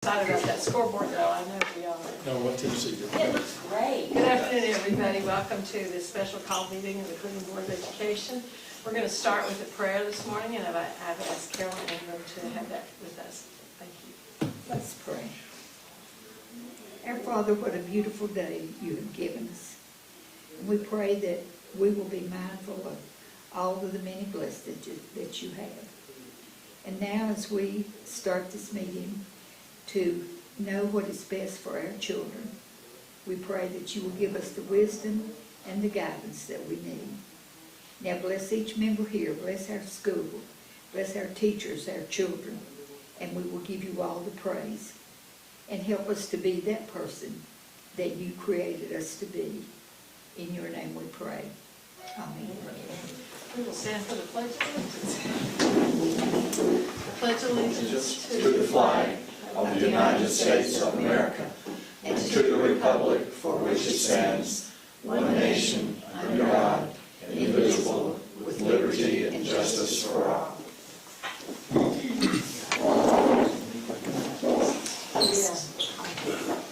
Excited about that scoreboard though, I know we are. No, what Tennessee did. It looks great. Good afternoon, everybody. Welcome to this special call meeting of the Cleveland Board of Education. We're going to start with a prayer this morning, and I've asked Carolyn Ingram to have that with us. Thank you. Let's pray. Our Father, what a beautiful day you have given us. And we pray that we will be mindful of all of the many blessings that you have. And now as we start this meeting to know what is best for our children, we pray that you will give us the wisdom and the guidance that we need. Now bless each member here, bless our school, bless our teachers, our children, and we will give you all the praise. And help us to be that person that you created us to be. In your name we pray. Amen. We will stand for the Pledge of Allegiance. Pledge allegiance to the flag of the United States of America and to the republic for which it stands, one nation, under God, indivisible, with liberty and justice for all.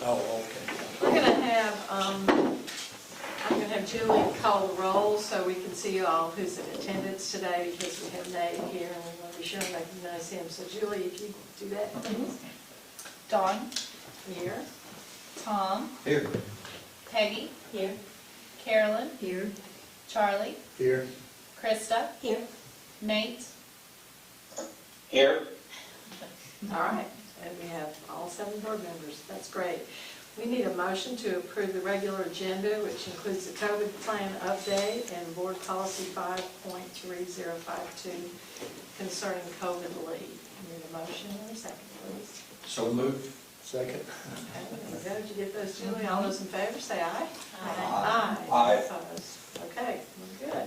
Oh, okay. We're going to have, I'm going to have Julie call the roll so we can see all who's in attendance today, because we have Nate here and we want to be sure and recognize him. So Julie, if you do that, please. Dawn, Here. Tom, Here. Peggy, Here. Carolyn, Here, Charlie, Here. Krista, Here. Nate. Here. All right, and we have all 7 board members. That's great. We need a motion to approve the regular agenda, which includes the COVID plan update and board policy 5.3052 concerning COVID leave. We need a motion and a second, please. So moved. Second. Okay, there we go. Did you get those, Julie? All those in favor, say aye. Aye. Aye. Opposed? Okay, we're good.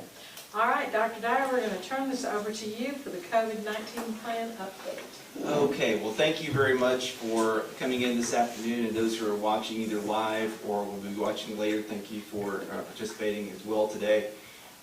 All right, Dr. Dyer, we're going to turn this over to you for the COVID-19 plan update. Okay, well, thank you very much for coming in this afternoon, and those who are watching either live or will be watching later, thank you for participating as well today.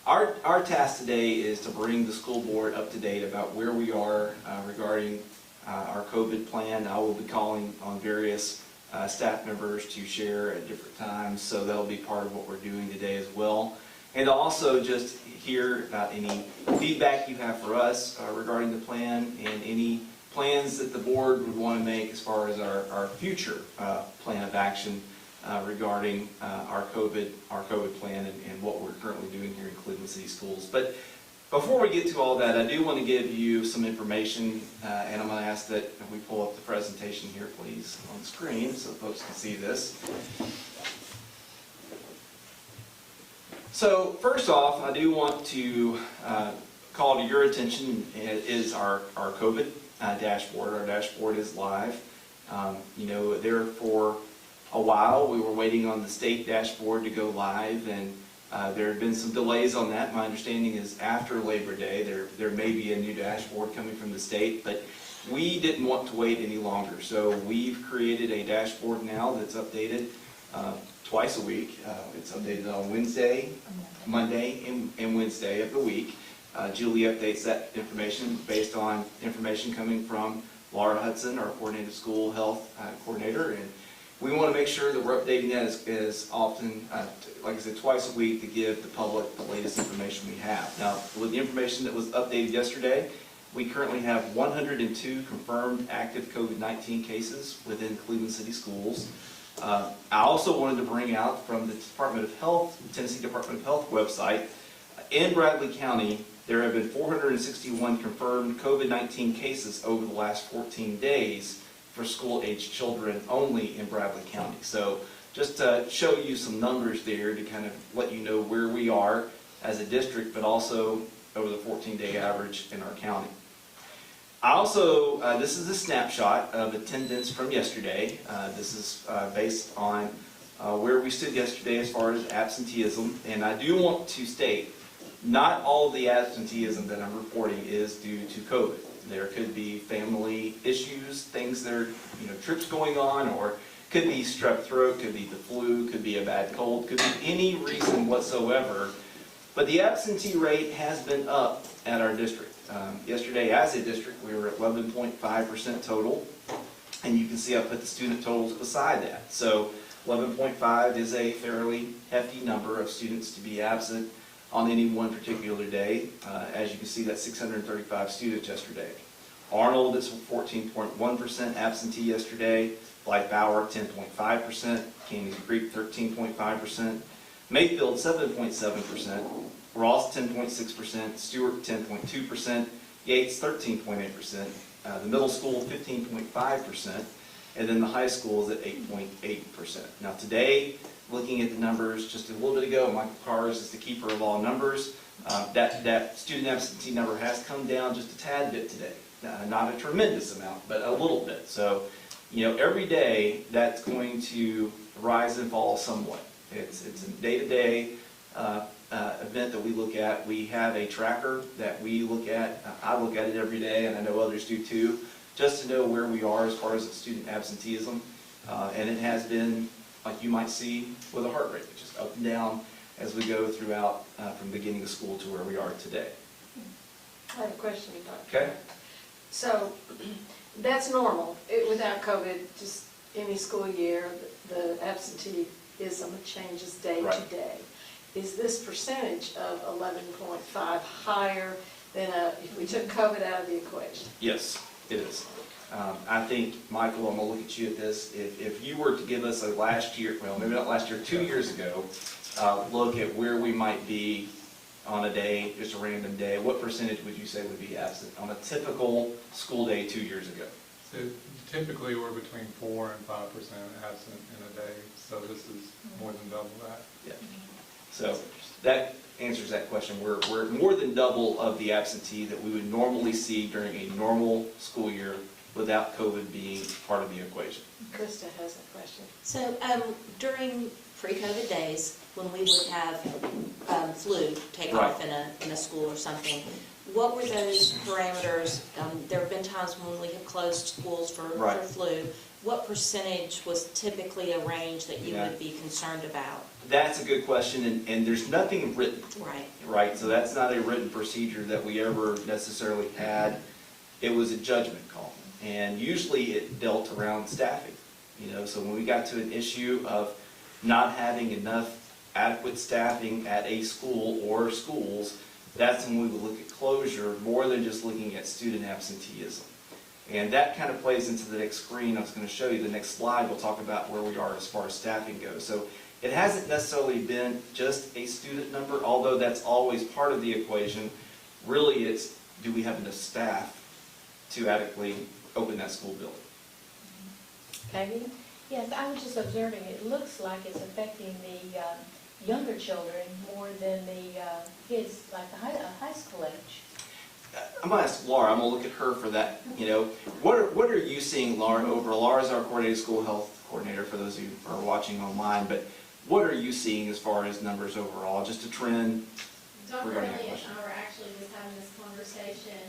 Our task today is to bring the school board up to date about where we are regarding our COVID plan. I will be calling on various staff members to share at different times, so that'll be part of what we're doing today as well. And also just hear any feedback you have for us regarding the plan and any plans that the board would want to make as far as our future plan of action regarding our COVID plan and what we're currently doing here in Cleveland City Schools. But before we get to all that, I do want to give you some information, and I'm going to ask that we pull up the presentation here, please, on the screen so folks can see this. So first off, I do want to call to your attention is our COVID dashboard. Our dashboard is live. There for a while we were waiting on the state dashboard to go live, and there have been some delays on that. My understanding is after Labor Day there may be a new dashboard coming from the state, but we didn't want to wait any longer. So we've created a dashboard now that's updated twice a week. It's updated on Wednesday, Monday, and Wednesday of the week. Julie updates that information based on information coming from Laura Hudson, our coordinated school health coordinator, and we want to make sure that we're updating that as often, like I said, twice a week to give the public the latest information we have. Now, with the information that was updated yesterday, we currently have 102 confirmed active COVID-19 cases within Cleveland City Schools. I also wanted to bring out from the Department of Health, the Tennessee Department of Health website, in Bradley County, there have been 461 confirmed COVID-19 cases over the last 14 days for school-aged children only in Bradley County. So just to show you some numbers there to kind of let you know where we are as a district, but also over the 14-day average in our county. I also, this is a snapshot of attendance from yesterday. This is based on where we stood yesterday as far as absenteeism. And I do want to state, not all of the absenteeism that I'm reporting is due to COVID. There could be family issues, things that are, trips going on, or could be strep throat, could be the flu, could be a bad cold, could be any reason whatsoever. But the absentee rate has been up at our district. Yesterday, as a district, we were at 11.5% total. And you can see I put the student totals beside that. So 11.5 is a fairly hefty number of students to be absent on any one particular day. As you can see, that's 635 students yesterday. Arnold is 14.1% absentee yesterday. Blythe Bauer, 10.5%. Canyon Creek, 13.5%. Mayfield, 7.7%. Ross, 10.6%. Stewart, 10.2%. Yates, 13.8%. The middle school, 15.5%. And then the high school is at 8.8%. Now today, looking at the numbers just a little bit ago, Michael Kars is the keeper of all numbers. That student absentee number has come down just a tad bit today. Not a tremendous amount, but a little bit. So, every day that's going to rise and fall somewhat. It's a day-to-day event that we look at. We have a tracker that we look at. I look at it every day, and I know others do too, just to know where we are as far as the student absenteeism. And it has been, like you might see, with a heart rate, just up and down as we go throughout from the beginning of school to where we are today. I have a question, Dr. Okay? So, that's normal, without COVID, just any school year, the absenteeism changes day to Right. day. Is this percentage of 11.5 higher than if we took COVID out of the equation? Yes, it is. I think, Michael, I'm going to look at you at this. If you were to give us a last year, well, maybe not last year, 2 years ago, look at where we might be on a day, just a random day, what percentage would you say would be absent on a typical school day 2 years ago? So typically, we're between 4 and 5% absent in a day, so this is more than double that. Yeah. So that answers that question. We're more than double of the absentee that we would normally see during a normal school year without COVID being part of the equation. Krista has a question. So during pre-COVID days, when we would have flu take off in a school or something, what were those parameters? There have been times when we have closed schools for flu. What percentage was typically a range that you would be concerned about? That's a good question, and there's nothing written. Right. So that's not a written procedure that we ever necessarily had. It was a judgment call, and usually it dealt around staffing. So when we got to an issue of not having enough adequate staffing at a school or schools, that's when we would look at closure more than just looking at student absenteeism. And that kind of plays into the next screen. I was going to show you the next slide. We'll talk about where we are as far as staffing goes. So it hasn't necessarily been just a student number, although that's always part of the equation. Really, it's do we have enough staff to adequately open that school building? Peggy? Yes, I was just observing, it looks like it's affecting the younger children more than the kids like the high school age. I'm going to ask Laura. I'm going to look at her for that. What are you seeing, Laura, overall? Laura's our coordinated school health coordinator for those who are watching online, but what are you seeing as far as numbers overall? Just a trend? Dr. Elliott and I were actually just having this conversation.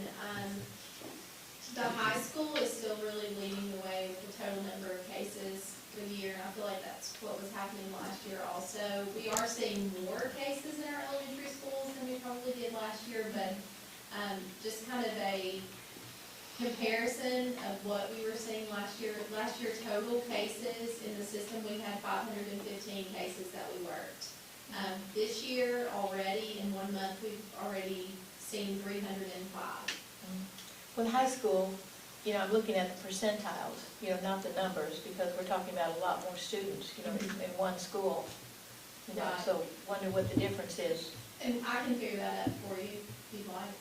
The high school is still really leading the way with the total number of cases for the year, and I feel like that's what was happening last year also. We are seeing more cases in our elementary schools than we probably did last year, but just kind of a comparison of what we were seeing last year. Last year, total cases in the system, we had 515 cases that we worked. This year, already, in 1 month, we've already seen 305. With high school, I'm looking at the percentiles, not the numbers, because we're talking about a lot more students, in one school. So wonder what the difference is. And I can figure that out for you, if you'd like.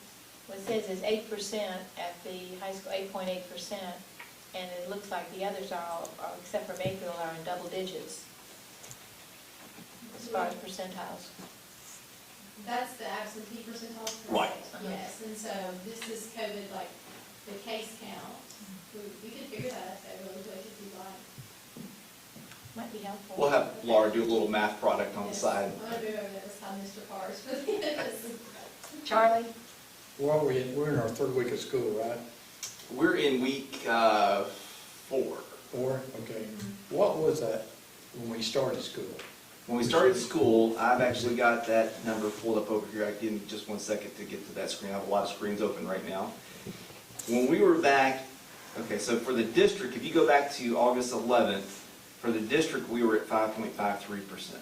What it says is 8% at the high school, 8.8%, and it looks like the others are all, except for Mayfield, are in double digits as far as percentiles. That's the absentee percentiles? Right. Yes, and so this is COVID, like, the case count. We could figure that out really quick if you'd like. Might be helpful. We'll have Laura do a little math product on the Yes. side. I'm going to move over there this time, Mr. Cars, for this. Charlie? Well, we're in our third week of school, right? We're in week 4. 4, okay. What was that when we started school? When we started school, I've actually got that number pulled up over here. I give me just 1 second to get to that screen. I have a lot of screens open right now. When we were back Okay, so for the district, if you go back to August 11th, for the district, we were at 5.53%.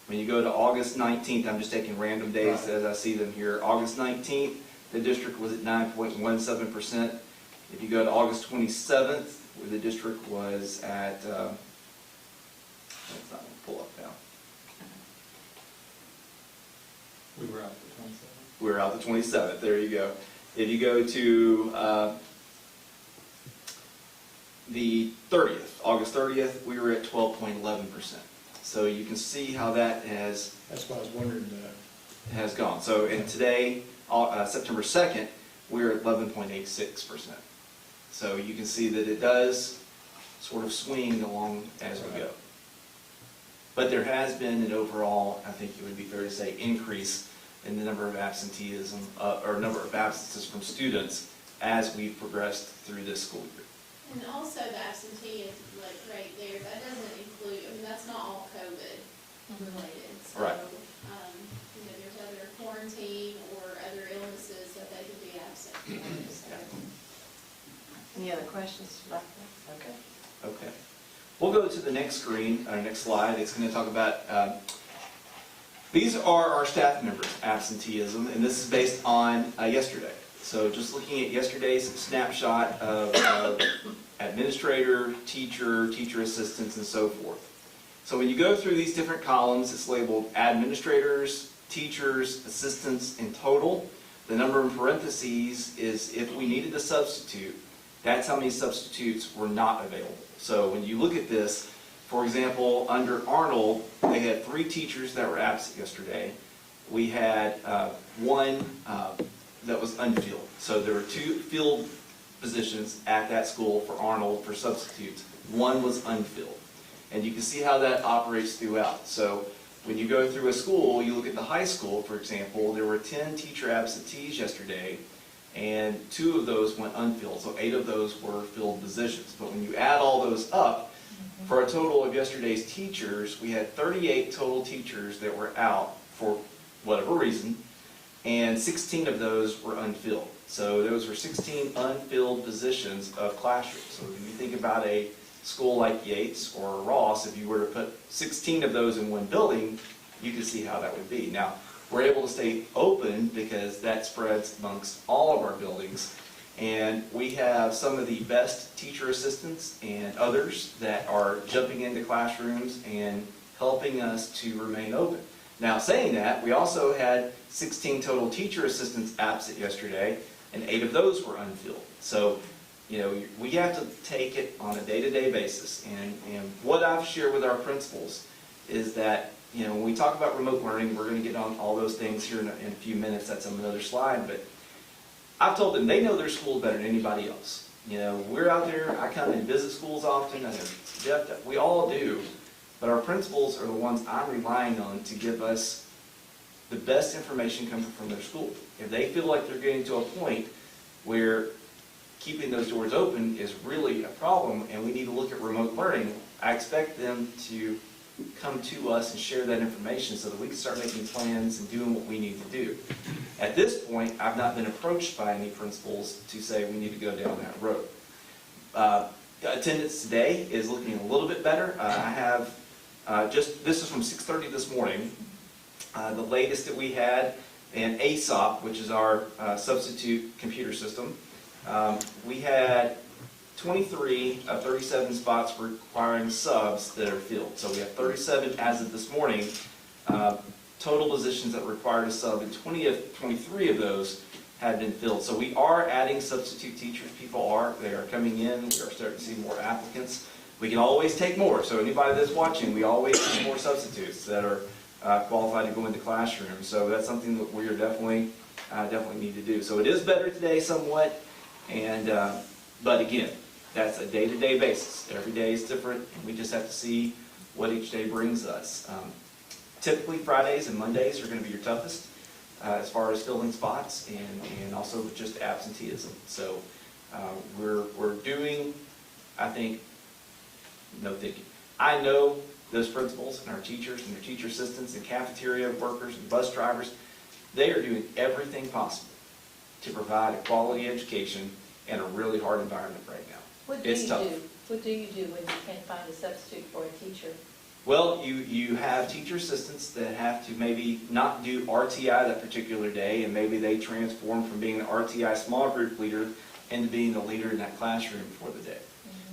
When you go to August 19th, I'm just taking random days as I see them here. August 19th, the district was at 9.17%. If you go to August 27th, where the district was at, that's not going to pull up now. We were out the 27th. We were out the 27th, there you go. If you go to the 30th, August 30th, we were at 12.11%. So you can see how that has That's why I was wondering, gone. So, and today, September 2nd, we're at 11.86%. So you can see that it does sort of swing along as we go. But there has been an overall, I think it would be fair to say, increase in the number of absenteeism, or number of absences from students as we've progressed through this school year. And also the absentee is like right there, that doesn't include, I mean, that's not all COVID related. So, Right. you know, there's other quarantine or other illnesses that they could be absent from. So. Any other questions about that? Okay. Okay. We'll go to the next screen, our next slide. It's going to talk about, these are our staff members' absenteeism, and this is based on yesterday. So just looking at yesterday's snapshot of administrator, teacher, teacher assistants, and so forth. So when you go through these different columns, it's labeled administrators, teachers, assistants in total. The number in parentheses is if we needed a substitute, that's how many substitutes were not available. So when you look at this, for example, under Arnold, they had 3 teachers that were absent yesterday. We had one that was unfilled. So there were 2 filled positions at that school for Arnold for substitutes. One was unfilled. And you can see how that operates throughout. So when you go through a school, you look at the high school, for example, there were 10 teacher absentees yesterday, and 2 of those went unfilled. So 8 of those were filled positions. But when you add all those up, for a total of yesterday's teachers, we had 38 total teachers that were out for whatever reason, and 16 of those were unfilled. So those were 16 unfilled positions of classrooms. So if you think about a school like Yates or Ross, if you were to put 16 of those in one building, you can see how that would be. Now, we're able to stay open because that spreads amongst all of our buildings. And we have some of the best teacher assistants and others that are jumping into classrooms and helping us to remain open. Now, saying that, we also had 16 total teacher assistants absent yesterday, and 8 of those were unfilled. So, you know, we have to take it on a day-to-day basis. And what I've shared with our principals is that, you know, when we talk about remote learning, we're going to get on all those things here in a few minutes. That's on another slide. But I've told them they know their school better than anybody else. You know, we're out there. I come and visit schools often. I know Jeff, we all do. But our principals are the ones I'm relying on to give us the best information coming from their school. If they feel like they're getting to a point where keeping those doors open is really a problem and we need to look at remote learning, I expect them to come to us and share that information so that we can start making plans and doing what we need to do. At this point, I've not been approached by any principals to say we need to go down that road. Attendance today is looking a little bit better. I have this is from 6:30 this morning. The latest that we had, and ASOP, which is our substitute computer system, we had 23 of 37 spots requiring subs that are filled. So we have 37 as of this morning, total positions that required a sub, and 23 of those had been filled. So we are adding substitute teachers. They are coming in. We are starting to see more applicants. We can always take more. So anybody that's watching, we always need more substitutes that are qualified to go into classrooms. So that's something that we are definitely need to do. So it is better today somewhat, and but again, that's a day-to-day basis. Every day is different, and we just have to see what each day brings us. Typically, Fridays and Mondays are going to be your toughest as far as filling spots and also just absenteeism. So we're doing, I think, no thinking. I know those principals and our teachers and their teacher assistants and cafeteria workers and bus drivers, they are doing everything possible to provide a quality education in a really hard environment right now. What do It's you tough. do? What do you do when you can't find a substitute for a teacher? Well, you have teacher assistants that have to maybe not do RTI that particular day, and maybe they transform from being an RTI small group leader into being the leader in that classroom for the day.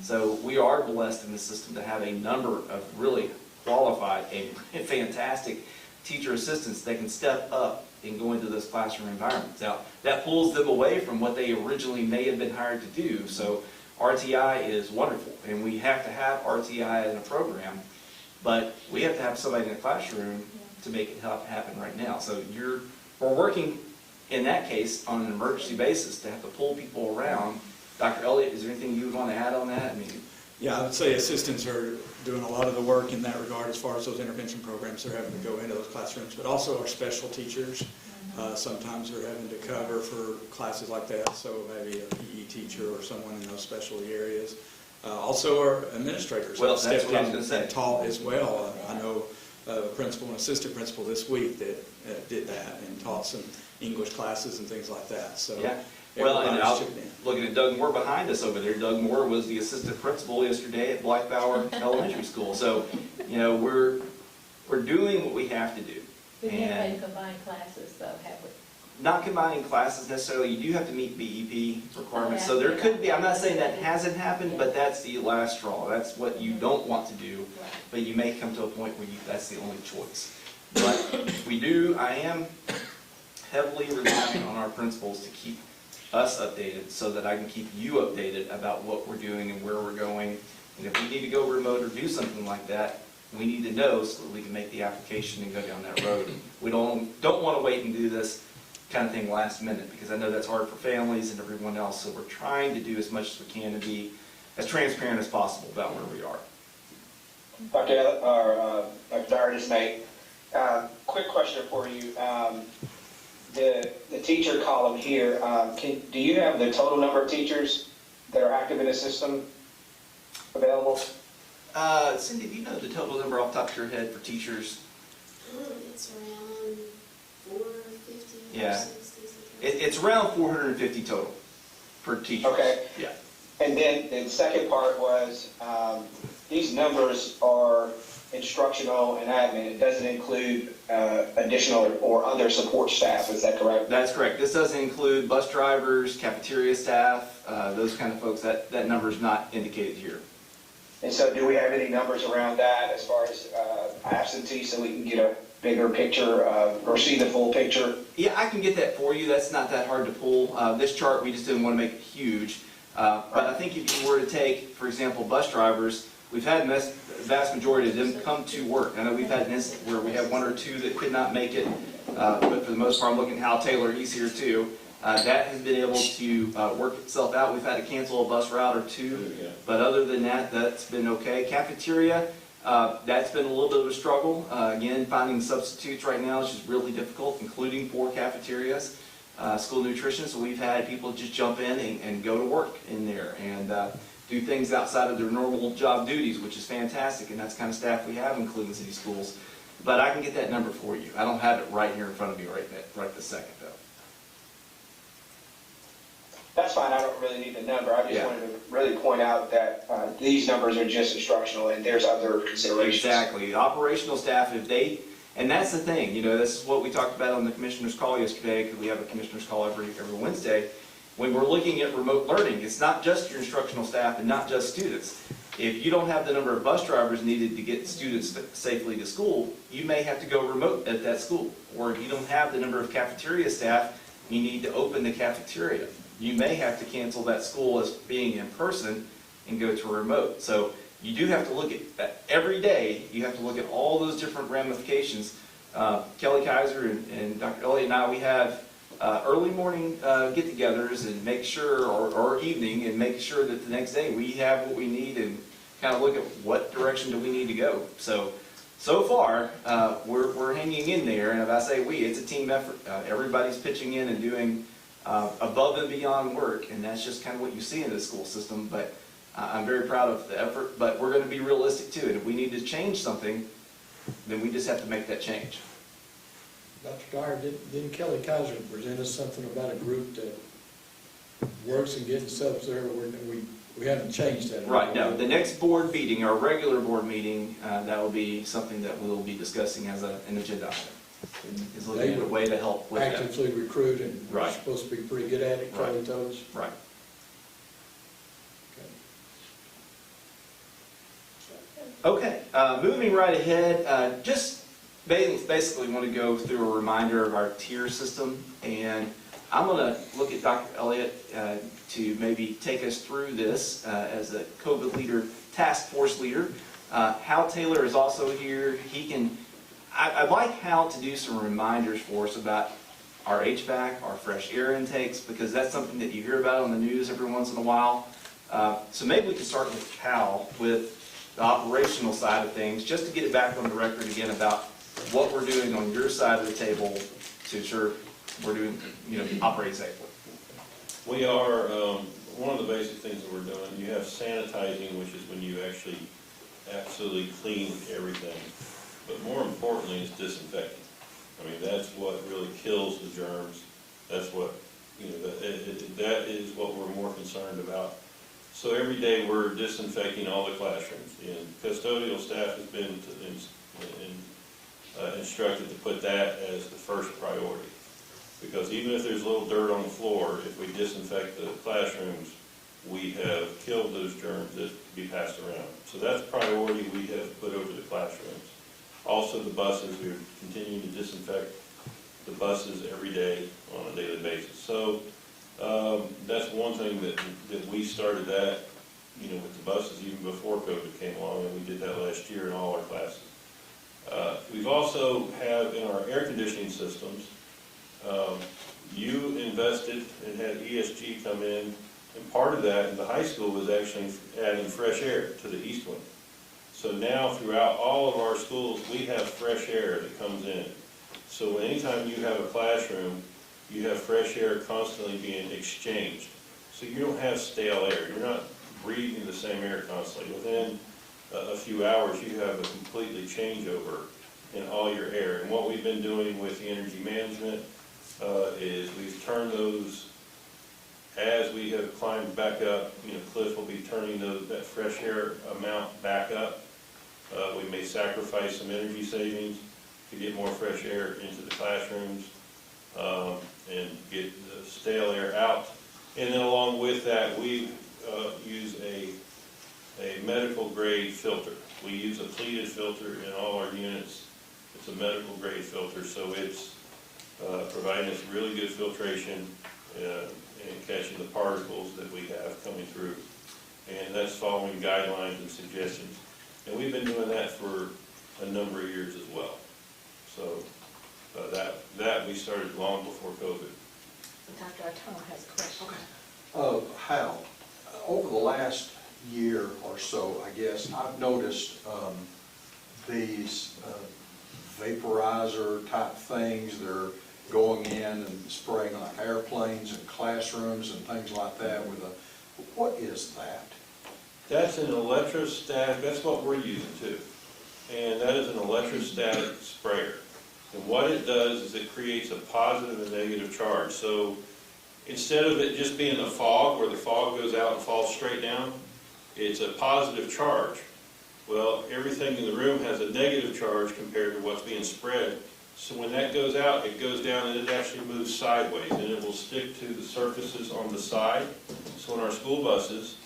So we are blessed in the system to have a number of really qualified and fantastic teacher assistants that can step up and go into those classroom environments. Now, that pulls them away from what they originally may have been hired to do. So RTI is wonderful, and we have to have RTI in a program, but we have to have somebody in the classroom to make it happen right now. So we're working in that case on an emergency basis to have to pull people around. Dr. Elliott, is there anything you would want to add on that? I mean, Yeah, I would say assistants are doing a lot of the work in that regard as far as those intervention programs. They're having to go into those classrooms, but also our special teachers. Sometimes they're having to cover for classes like that, so maybe a PE teacher or someone in those specialty areas. Also our administrators Well, have that's stepped what I was in gonna say. and taught as well. I know a principal and assistant principal this week that did that and taught some English classes and things like that. So yeah. Well, and everybody's I'll, chipping in. looking at Doug Moore behind us over there, Doug Moore was the assistant principal yesterday at Blackbower Elementary School. So, you know, we're doing what we have to do. We never had And to combine classes though, have we? not combining classes necessarily, you do have to meet BEP requirements. Oh, So yeah. there could be, I'm not saying that hasn't happened, but that's the last straw. That's what you don't want to do, Right. but you may come to a point where that's the only choice. But I am heavily relying on our principals to keep us updated so that I can keep you updated about what we're doing and where we're going. And if we need to go remote or do something like that, we need to know so that we can make the application and go down that road. We don't want to wait and do this kind of thing last minute, because I know that's hard for families and everyone else. So we're trying to do as much as we can to be as transparent as possible about where we are. Dr. Dyer, this is Nate. Quick question for you. The teacher column here, do you have the total number of teachers that are active in the system available? Cindy, do you know the total number off the top of your head for teachers? It's around 450 Yeah. or 60. It's around 450 total for teachers. Okay. Yeah. And then the second part was, these numbers are instructional and admin. It doesn't include additional or other support staff. Is that correct? That's correct. This doesn't include bus drivers, cafeteria staff, those kind of folks. That number is not indicated here. And so do we have any numbers around that as far as absentee so we can get a bigger picture or see the full picture? Yeah, I can get that for you. That's not that hard to pull. This chart, we just didn't want to make it huge. But I think if you were to take, for example, bus drivers, we've had the vast majority of them come to work. I know we've had an instance where we have one or two that could not make it, but for the most part, I'm looking at Hal Taylor, he's here too. That has been able to work itself out. We've had to cancel a bus route or two, but other than that, that's been okay. Cafeteria, that's been a little bit of a struggle. Again, finding substitutes right now is just really difficult, including for cafeterias, school nutrition. So we've had people just jump in and go to work in there and do things outside of their normal job duties, which is fantastic, and that's the kind of staff we have in Cleveland City Schools. But I can get that number for you. I don't have it right here in front of me right this second, though. That's fine, I don't really need the number. I just Yeah. wanted to really point out that these numbers are just instructional and there's other considerations. Exactly. Operational staff, and that's the thing, this is what we talked about on the commissioner's call yesterday, because we have a commissioner's call every Wednesday. When we're looking at remote learning, it's not just your instructional staff and not just students. If you don't have the number of bus drivers needed to get students safely to school, you may have to go remote at that school. Or if you don't have the number of cafeteria staff, you need to open the cafeteria. You may have to cancel that school as being in person and go to a remote. So you do have to look at every day, you have to look at all those different ramifications. Kelly Kaiser and Dr. Elliott and I, we have early morning get-togethers and make sure, or evening, and make sure that the next day we have what we need and kind of look at what direction do we need to go. So far, we're hanging in there, and if I say we, it's a team effort. Everybody's pitching in and doing above and beyond work, and that's just kind of what you see in the school system, but I'm very proud of the effort, but we're going to be realistic too, and if we need to change something, then we just have to make that change. Dr. Dyer, didn't Kelly Kaiser present us something about a group that works in getting subs there? We haven't changed that. Right, no, the next board meeting, our regular board meeting, that will be something that we'll be discussing as an agenda item. Is looking at a way to help with that. Actively recruit, and we're Right. supposed to be pretty good at it, Charlie Right. told us. Right. Okay, moving right ahead, just basically want to go through a reminder of our tier system, and I'm going to look at Dr. Elliott to maybe take us through this as a COVID leader, task force leader. Hal Taylor is also here. I'd like Hal to do some reminders for us about our HVAC, our fresh air intakes, because that's something that you hear about on the news every once in a while. So maybe we can start with Hal with the operational side of things, just to get it back on the record again about what we're doing on your side of the table to ensure we're doing, operate safely. We are, one of the basic things that we're doing, you have sanitizing, which is when you actually absolutely clean everything. But more importantly is disinfecting. I mean, that's what really kills the germs. That's what, that is what we're more concerned about. So every day we're disinfecting all the classrooms. And custodial staff has been instructed to put that as the first priority. Because even if there's a little dirt on the floor, if we disinfect the classrooms, we have killed those germs that can be passed around. So that's priority we have put over the classrooms. Also the buses, we're continuing to disinfect the buses every day on a daily basis. So that's one thing that we started that, with the buses even before COVID came along, and we did that last year in all our classes. We've also have in our air conditioning systems, you invested and had ESG come in, and part of that in the high school was actually adding fresh air to the east wing. So now throughout all of our schools, we have fresh air that comes in. So anytime you have a classroom, you have fresh air constantly being exchanged. So you don't have stale air. You're not breathing the same air constantly. Within a few hours, you have a completely changeover in all your air. And what we've been doing with the energy management is we've turned those, as we have climbed back up, Cliff will be turning that fresh air amount back up. We may sacrifice some energy savings to get more fresh air into the classrooms and get the stale air out. And then along with that, we use a medical grade filter. We use a pleated filter in all our units. It's a medical grade filter, so it's providing us really good filtration and catching the particles that we have coming through. And that's following guidelines and suggestions. And we've been doing that for a number of years as well. So that we started long before COVID. Dr. O'Connell has a question. Hal, over the last year or so, I guess, I've noticed these vaporizer type things. They're going in and spraying on airplanes and classrooms and things like that with what is that? That's an electrostatic, that's what we're using too. And that is an electrostatic sprayer. And what it does is it creates a positive and negative charge. So instead of it just being a fog, where the fog goes out and falls straight down, it's a positive charge. Well, everything in the room has a negative charge compared to what's being spread. So when that goes out, it goes down and it actually moves sideways, and it will stick to the surfaces on the side. So in our school buses,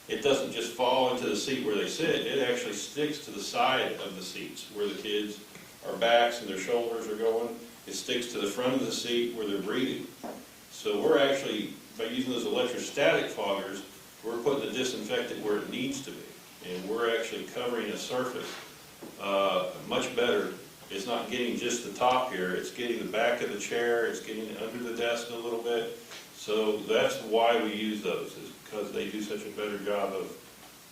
it doesn't just fall into the seat where they sit, it actually sticks to the side of the seats where the kids' our backs and their shoulders are going. It sticks to the front of the seat where they're breathing. So we're actually, by using those electrostatic foggers, we're putting the disinfectant where it needs to be. And we're actually covering a surface much better. It's not getting just the top here, it's getting the back of the chair, it's getting under the desk a little bit. So that's why we use those, is because they do such a better job of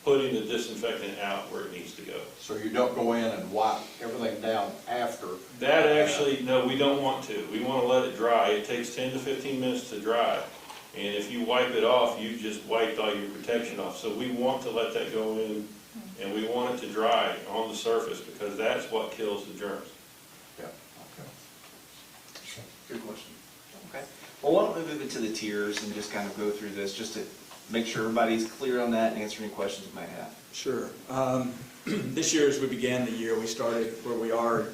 putting the disinfectant out where it needs to go. So you don't go in and wipe everything down after? That actually, no, we don't want to. We want to let it dry. It takes 10 to 15 minutes to dry. And if you wipe it off, you just wiped all your protection off. So we want to let that go in, and we want it to dry on the surface, because that's what kills the germs. Yeah, okay. Good question. Okay. Well, why don't we move into the tiers and just kind of go through this, just to make sure everybody's clear on that and answer any questions you might have. Sure. This year, as we began the year, we started where we are,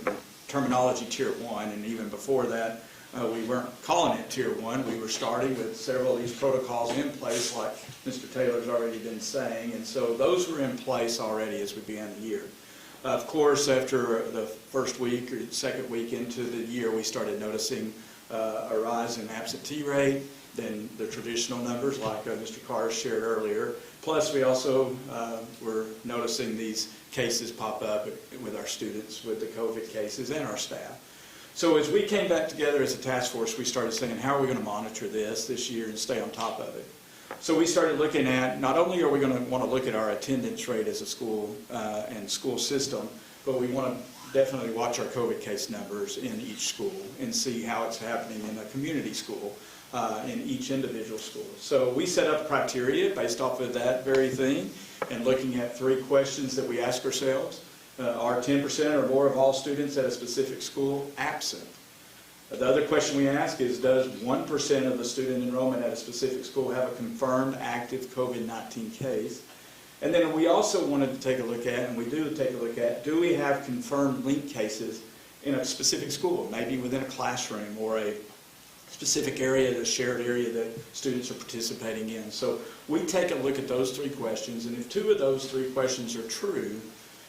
terminology Tier 1, and even before that, we weren't calling it Tier 1. We were starting with several of these protocols in place, like Mr. Taylor's already been saying, and so those were in place already as we began the year. Of course, after the first week or second week into the year, we started noticing a rise in absentee rate, then the traditional numbers like Mr. Carr shared earlier. Plus, we also were noticing these cases pop up with our students with the COVID cases and our staff. So as we came back together as a task force, we started saying, how are we going to monitor this year and stay on top of it? So we started looking at, not only are we going to want to look at our attendance rate as a school and school system, but we want to definitely watch our COVID case numbers in each school and see how it's happening in a community school, in each individual school. So we set up criteria based off of that very thing and looking at 3 questions that we ask ourselves. Are 10% or more of all students at a specific school absent? The other question we ask is, does 1% of the student enrollment at a specific school have a confirmed active COVID-19 case? And then we also wanted to take a look at, and we do take a look at, do we have confirmed link cases in a specific school, maybe within a classroom or a specific area, a shared area that students are participating in. So we take a look at those 3 questions, and if 2 of those 3 questions are true,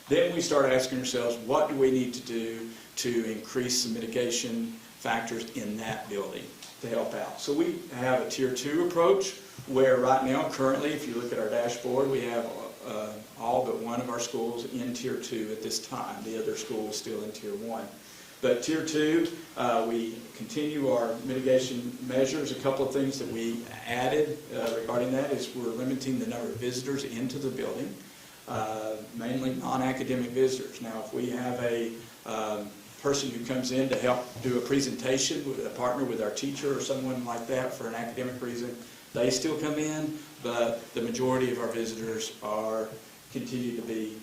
then we start asking ourselves, what do we need to do to increase the mitigation factors in that building to help out? So we have a Tier 2 approach, where right now, currently, if you look at our dashboard, we have all but one of our schools in Tier 2 at this time. The other school is still in Tier 1. But Tier 2, we continue our mitigation measures. A couple of things that we added regarding that is we're limiting the number of visitors into the building, mainly non-academic visitors. Now, if we have a person who comes in to help do a presentation with a partner with our teacher or someone like that for an academic reason, they still come in, but the majority of our visitors continue to be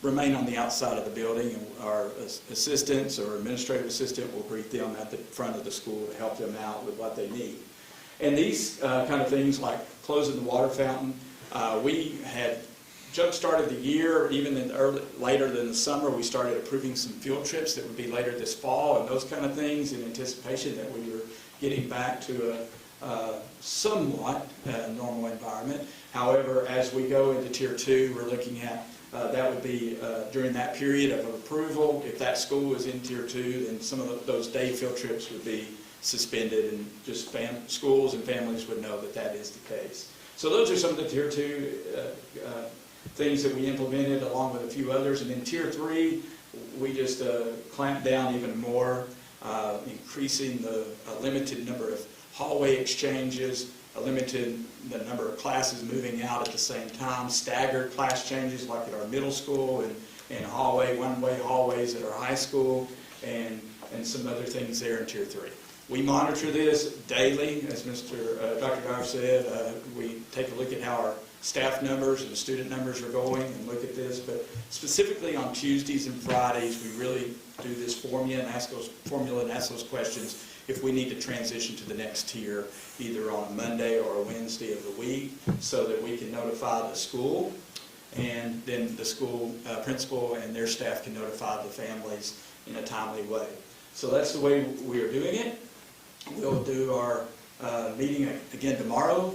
remain on the outside of the building, and our assistants or administrative assistant will greet them at the front of the school to help them out with what they need. And these kind of things like closing the water fountain, we had jump-started the year, even later than the summer, we started approving some field trips that would be later this fall and those kind of things in anticipation that we were getting back to a somewhat normal environment. However, as we go into Tier 2, we're looking at that would be during that period of approval. If that school is in Tier 2, then some of those day field trips would be suspended, and just schools and families would know that that is the case. So those are some of the Tier 2 things that we implemented, along with a few others. And in Tier 3, we just clamped down even more, increasing the limited number of hallway exchanges, limited the number of classes moving out at the same time, staggered class changes like at our middle school, and one-way hallways at our high school, and some other things there in Tier 3. We monitor this daily, as Dr. Dyer said. We take a look at how our staff numbers and student numbers are going and look at this, but specifically on Tuesdays and Fridays, we really do this formula and ask those questions if we need to transition to the next tier, either on a Monday or a Wednesday of the week, so that we can notify the school, and then the school principal and their staff can notify the families in a timely way. So that's the way we are doing it. We'll do our meeting again tomorrow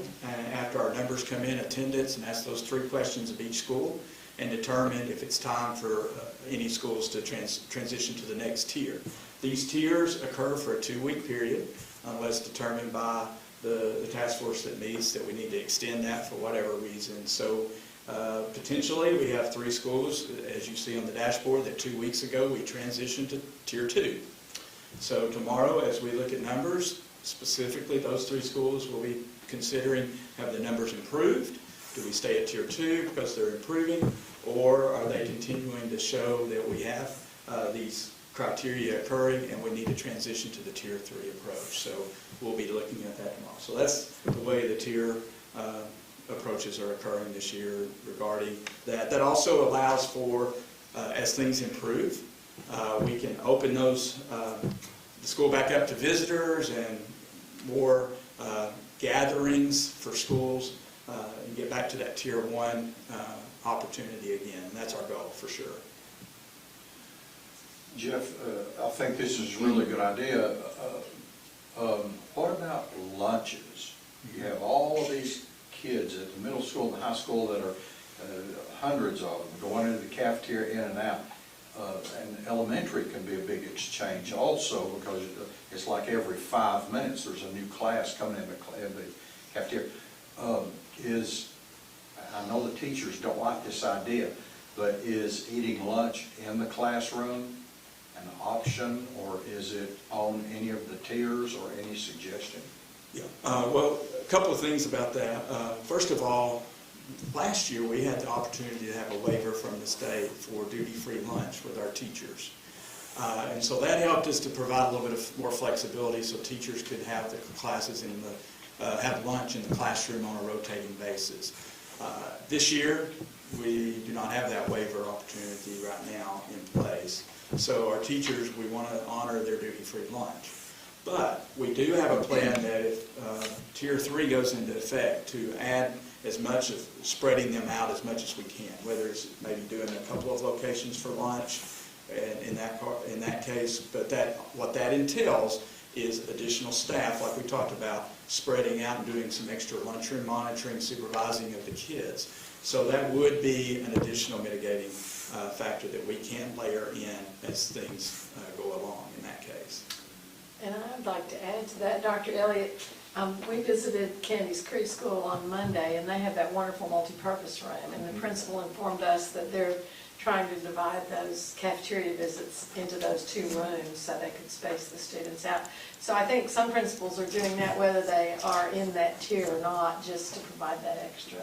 after our numbers come in, attendance, and ask those 3 questions of each school and determine if it's time for any schools to transition to the next tier. These tiers occur for a 2-week period unless determined by the task force that meets that we need to extend that for whatever reason. So potentially we have 3 schools, as you see on the dashboard, that 2 weeks ago we transitioned to Tier 2. So tomorrow, as we look at numbers, specifically those 3 schools will be considering, have the numbers improved? Do we stay at Tier 2 because they're improving? Or are they continuing to show that we have these criteria occurring and we need to transition to the Tier 3 approach? So we'll be looking at that tomorrow. So that's the way the tier approaches are occurring this year regarding that. That also allows for, as things improve, we can open the school back up to visitors and more gatherings for schools and get back to that Tier 1 opportunity again. And that's our goal for sure. Jeff, I think this is a really good idea. What about lunches? You have all of these kids at the middle school and the high school that are hundreds of them going into the cafeteria in and out. And elementary can be a big exchange also, because it's like every 5 minutes there's a new class coming in the cafeteria. I know the teachers don't like this idea, but is eating lunch in the classroom an option, or is it on any of the tiers, or any suggestion? Yeah. Well, a couple of things about that. First of all, last year we had the opportunity to have a waiver from the state for duty-free lunch with our teachers. And so that helped us to provide a little bit of more flexibility so teachers could have the classes have lunch in the classroom on a rotating basis. This year, we do not have that waiver opportunity right now in place. So our teachers, we want to honor their duty-free lunch. But we do have a plan that if Tier 3 goes into effect, to add as much of spreading them out as much as we can, whether it's maybe doing a couple of locations for lunch in that case. But what that entails is additional staff, like we talked about, spreading out and doing some extra lunchroom monitoring, supervising of the kids. So that would be an additional mitigating factor that we can layer in as things go along in that case. And I'd like to add to that, Dr. Elliott, we visited Candy's Creek School on Monday, and they have that wonderful multi-purpose room, and the principal informed us that they're trying to divide those cafeteria visits into those 2 rooms so they could space the students out. So I think some principals are doing that, whether they are in that tier or not, just to provide that extra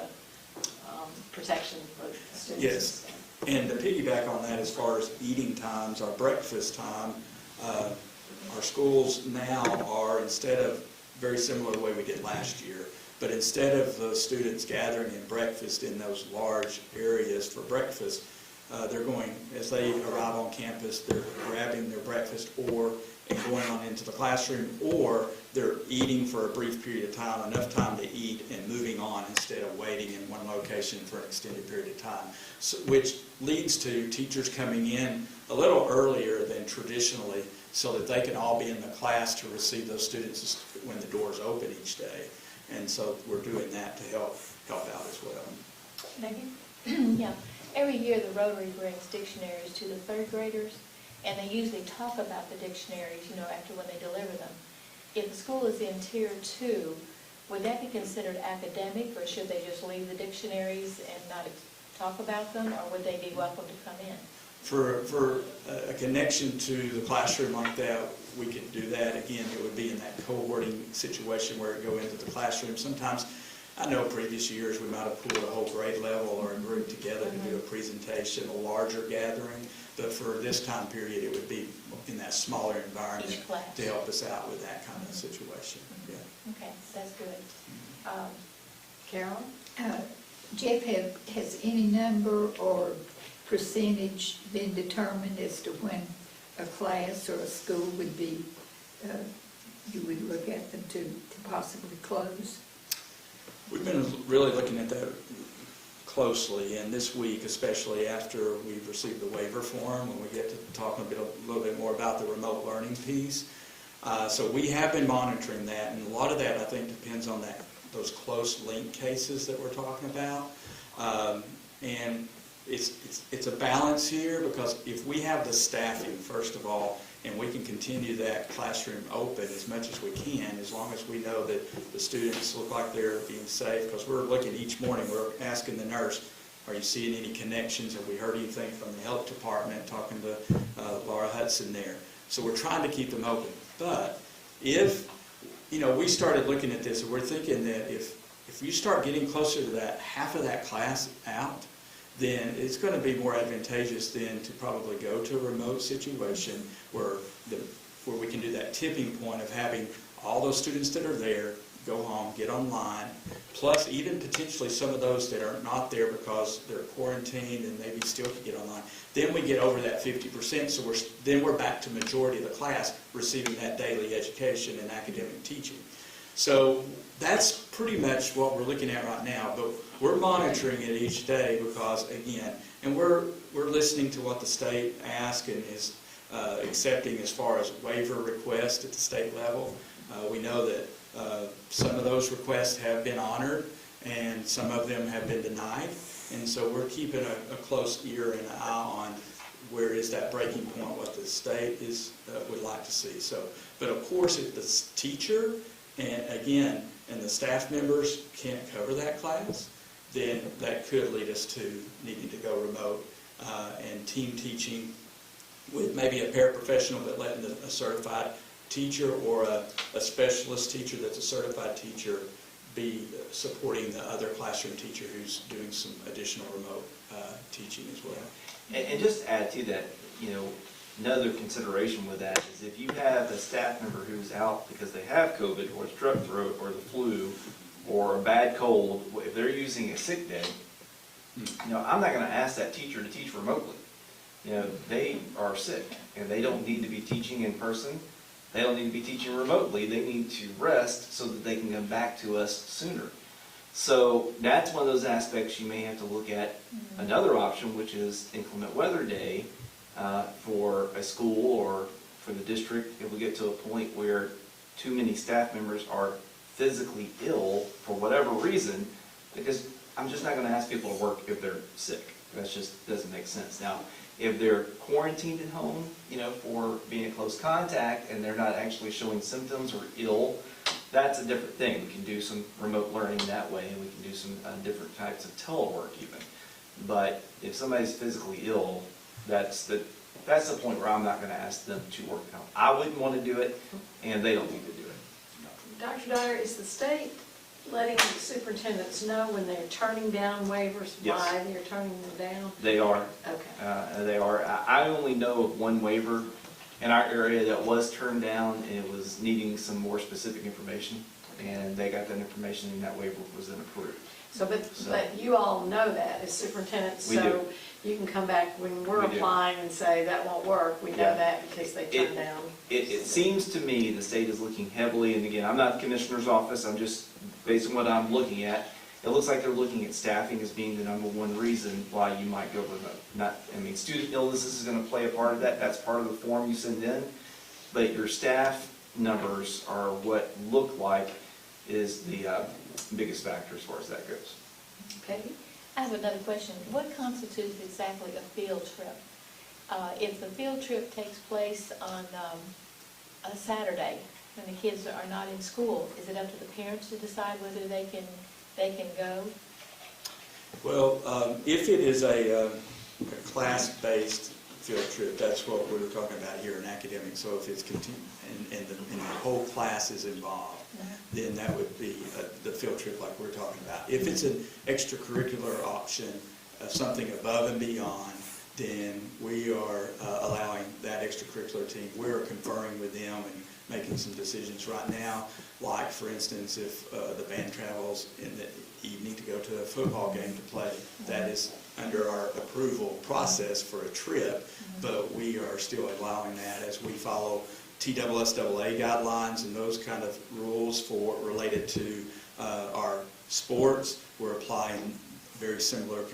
protection for the students. Yes, and to piggyback on that, as far as eating times, our breakfast time, our schools now are, instead of, very similar to the way we did last year, but instead of the students gathering in breakfast in those large areas for breakfast, they're going, as they arrive on campus, they're grabbing their breakfast and going on into the classroom, or they're eating for a brief period of time, enough time to eat, and moving on instead of waiting in one location for an extended period of time, so, which leads to teachers coming in a little earlier than traditionally so that they can all be in the class to receive those students when the doors open each day. And so we're doing that to help out as well. Maggie? Yeah. Every year the Rotary brings dictionaries to the 3rd graders, and they usually talk about the dictionaries, after when they deliver them. If the school is in Tier 2, would that be considered academic, or should they just leave the dictionaries and not talk about them, or would they be welcome to come in? For a connection to the classroom like that, we could do that. Again, it would be in that cohorting situation where it go into the classroom. Sometimes, I know previous years we might have pulled a whole grade level or a group together to do a presentation, a larger gathering, but for this time period it would be in that smaller environment to help us out with that kind of situation. Yeah. Okay, that's good. Carolyn? Jeff, has any number or percentage been determined as to when a class or a school would be, you would look at them to possibly close? We've been really looking at that closely, and this week, especially after we've received the waiver form, when we get to talk a little bit more about the remote learning piece. So we have been monitoring that, and a lot of that I think depends on those close link cases that we're talking about. And it's a balance here, because if we have the staffing, first of all, and we can continue that classroom open as much as we can, as long as we know that the students look like they're being safe, because we're looking each morning, we're asking the nurse, are you seeing any connections? Have we heard anything from the health department, talking to Laura Hudson there? So we're trying to keep them open. But if, we started looking at this, and we're thinking that if you start getting closer to that, half of that class out, then it's going to be more advantageous then to probably go to a remote situation where we can do that tipping point of having all those students that are there go home, get online, plus even potentially some of those that are not there because they're quarantined and maybe still could get online. Then we get over that 50%, so we're back to majority of the class receiving that daily education and academic teaching. So that's pretty much what we're looking at right now, but we're monitoring it each day because, again, and we're listening to what the state asks and is accepting as far as waiver requests at the state level. We know that some of those requests have been honored and some of them have been denied. And so we're keeping a close ear and an eye on where is that breaking point, what the state is would like to see. So, but of course, if the teacher and the staff members can't cover that class, then that could lead us to needing to go remote and team teaching with maybe a paraprofessional, but letting a certified teacher or a specialist teacher that's a certified teacher be supporting the other classroom teacher who's doing some additional remote teaching as well. And just to add to that, another consideration with that is if you have a staff member who's out because they have COVID or strep throat or the flu or a bad cold, if they're using a sick day, I'm not going to ask that teacher to teach remotely. They are sick and they don't need to be teaching in person. They don't need to be teaching remotely. They need to rest so that they can come back to us sooner. So that's one of those aspects you may have to look at. Another option, which is inclement weather day for a school or for the district, if we get to a point where too many staff members are physically ill for whatever reason, because I'm just not going to ask people to work if they're sick. That just doesn't make sense. Now, if they're quarantined at home, for being in close contact and they're not actually showing symptoms or ill, that's a different thing. We can do some remote learning that way, and we can do some different types of telework even. But if somebody's physically ill, that's the point where I'm not going to ask them to work at home. I wouldn't want to do it, and they don't need to do it. Dr. Dyer, is the state letting the superintendents know when they're turning down waivers, Yes. why they're turning them down? They are. Okay. They are. I only know of one waiver in our area that was turned down, and it was needing some more specific information, and they got that information, and that waiver was then approved. But you all know that as superintendents, We so do. you can come back when we're We do. applying and say that won't work. We know Yeah. that because they turned down. It seems to me the state is looking heavily, and again, I'm not the commissioner's office, I'm just, based on what I'm looking at, it looks like they're looking at staffing as being the number one reason why you might go remote. Student illnesses is going to play a part of that, that's part of the form you send in, but your staff numbers are what look like is the biggest factor as far as that goes. Okay. I have another question. What constitutes exactly a field trip? If the field trip takes place on a Saturday, when the kids are not in school, is it up to the parents to decide whether they can go? Well, if it is a class-based field trip, that's what we're talking about here in academics. So if it's and the whole class is involved, then that would be the field trip like we're talking about. If it's an extracurricular option, something above and beyond, then we are allowing that extracurricular team. We're conferring with them and making some decisions right now. Like, for instance, if the band travels in the evening to go to a football game to play, that is under our approval process for a trip, but we are still allowing that as we follow TSSAA guidelines and those kind of rules related to our sports. We're applying very similar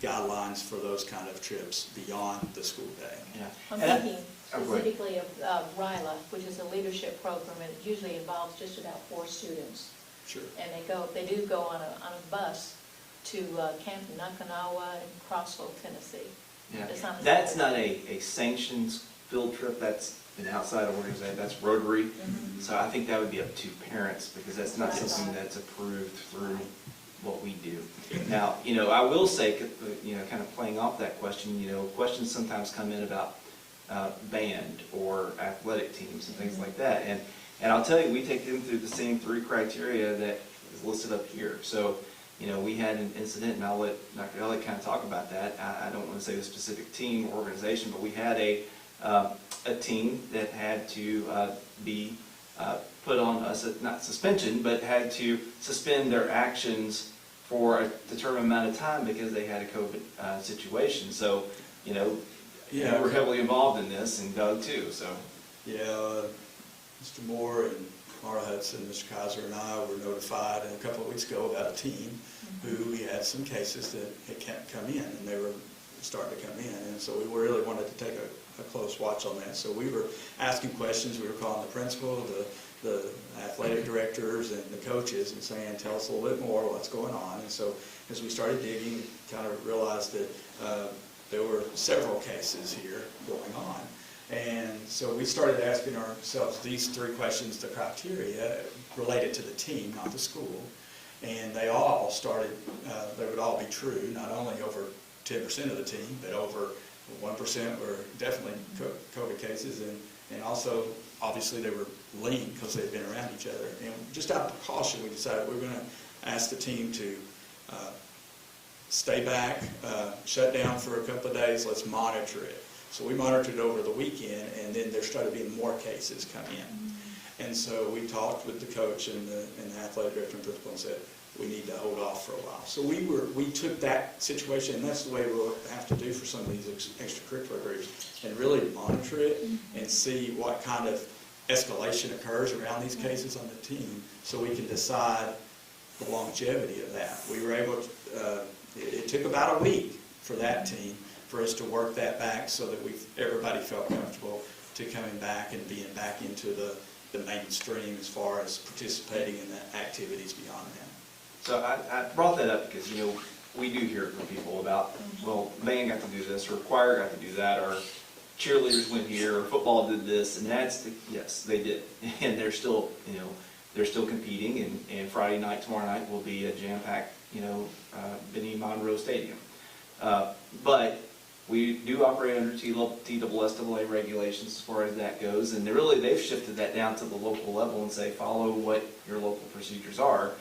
guidelines for those kind of trips beyond the school day. Yeah. I'm thinking specifically of RILA, which is a leadership program, and it usually involves just about 4 students. Sure. And they do go on a bus to Camp Nakanawa and Crossville, Tennessee. Yeah. That's not a sanctioned field trip, that's an outside organization, that's Rotary. So I think that would be up to parents, because that's not something that's approved through what we do. Now, I will say, kind of playing off that question, questions sometimes come in about band or athletic teams and things like that. And I'll tell you, we take them through the same 3 criteria that is listed up here. So, we had an incident, and I'll let Dr. Elliott kind of talk about that. I don't want to say the specific team or organization, but we had a team that had to be put on not suspension, but had to suspend their actions for a determined amount of time because they had a COVID situation. So, we're heavily involved in this, and Doug too. So, yeah, Mr. Moore and Mara Hudson, Mr. Kaiser, and I were notified a couple of weeks ago about a team who we had some cases that had come in, and they were starting to come in. And so we really wanted to take a close watch on that. So we were asking questions. We were calling the principal, the athletic directors, and the coaches and saying, tell us a little bit more what's going on. And so as we started digging, we kind of realized that there were several cases here going on. And so we started asking ourselves these 3 questions, the criteria related to the team, not the school. And they all started, they would all be true, not only over 10% of the team, but over 1% were definitely COVID cases. And also, obviously, they were linked because they'd been around each other. And just out of precaution, we decided we were going to ask the team to stay back, shut down for a couple of days, let's monitor it. So we monitored it over the weekend, and then there started being more cases come in. And so we talked with the coach and the athletic director and principal and said, we need to hold off for a while. So we took that situation, and that's the way we'll have to do for some of these extracurricular groups, and really monitor it and see what kind of escalation occurs around these cases on the team so we can decide the longevity of that. We were able to, it took about a week for that team for us to work that back so that everybody felt comfortable to coming back and being back into the mainstream as far as participating in the activities beyond that. So I brought that up because, we do hear from people about, well, band got to do this, or choir got to do that, or cheerleaders went here, or football did this, and yes, they did. And they're still, they're still competing, and Friday night, tomorrow night will be a jam-packed, Benny Monroe Stadium. But we do operate under TSSAA regulations as far as that goes, and they've shifted that down to the local level and say, follow what your local procedures are.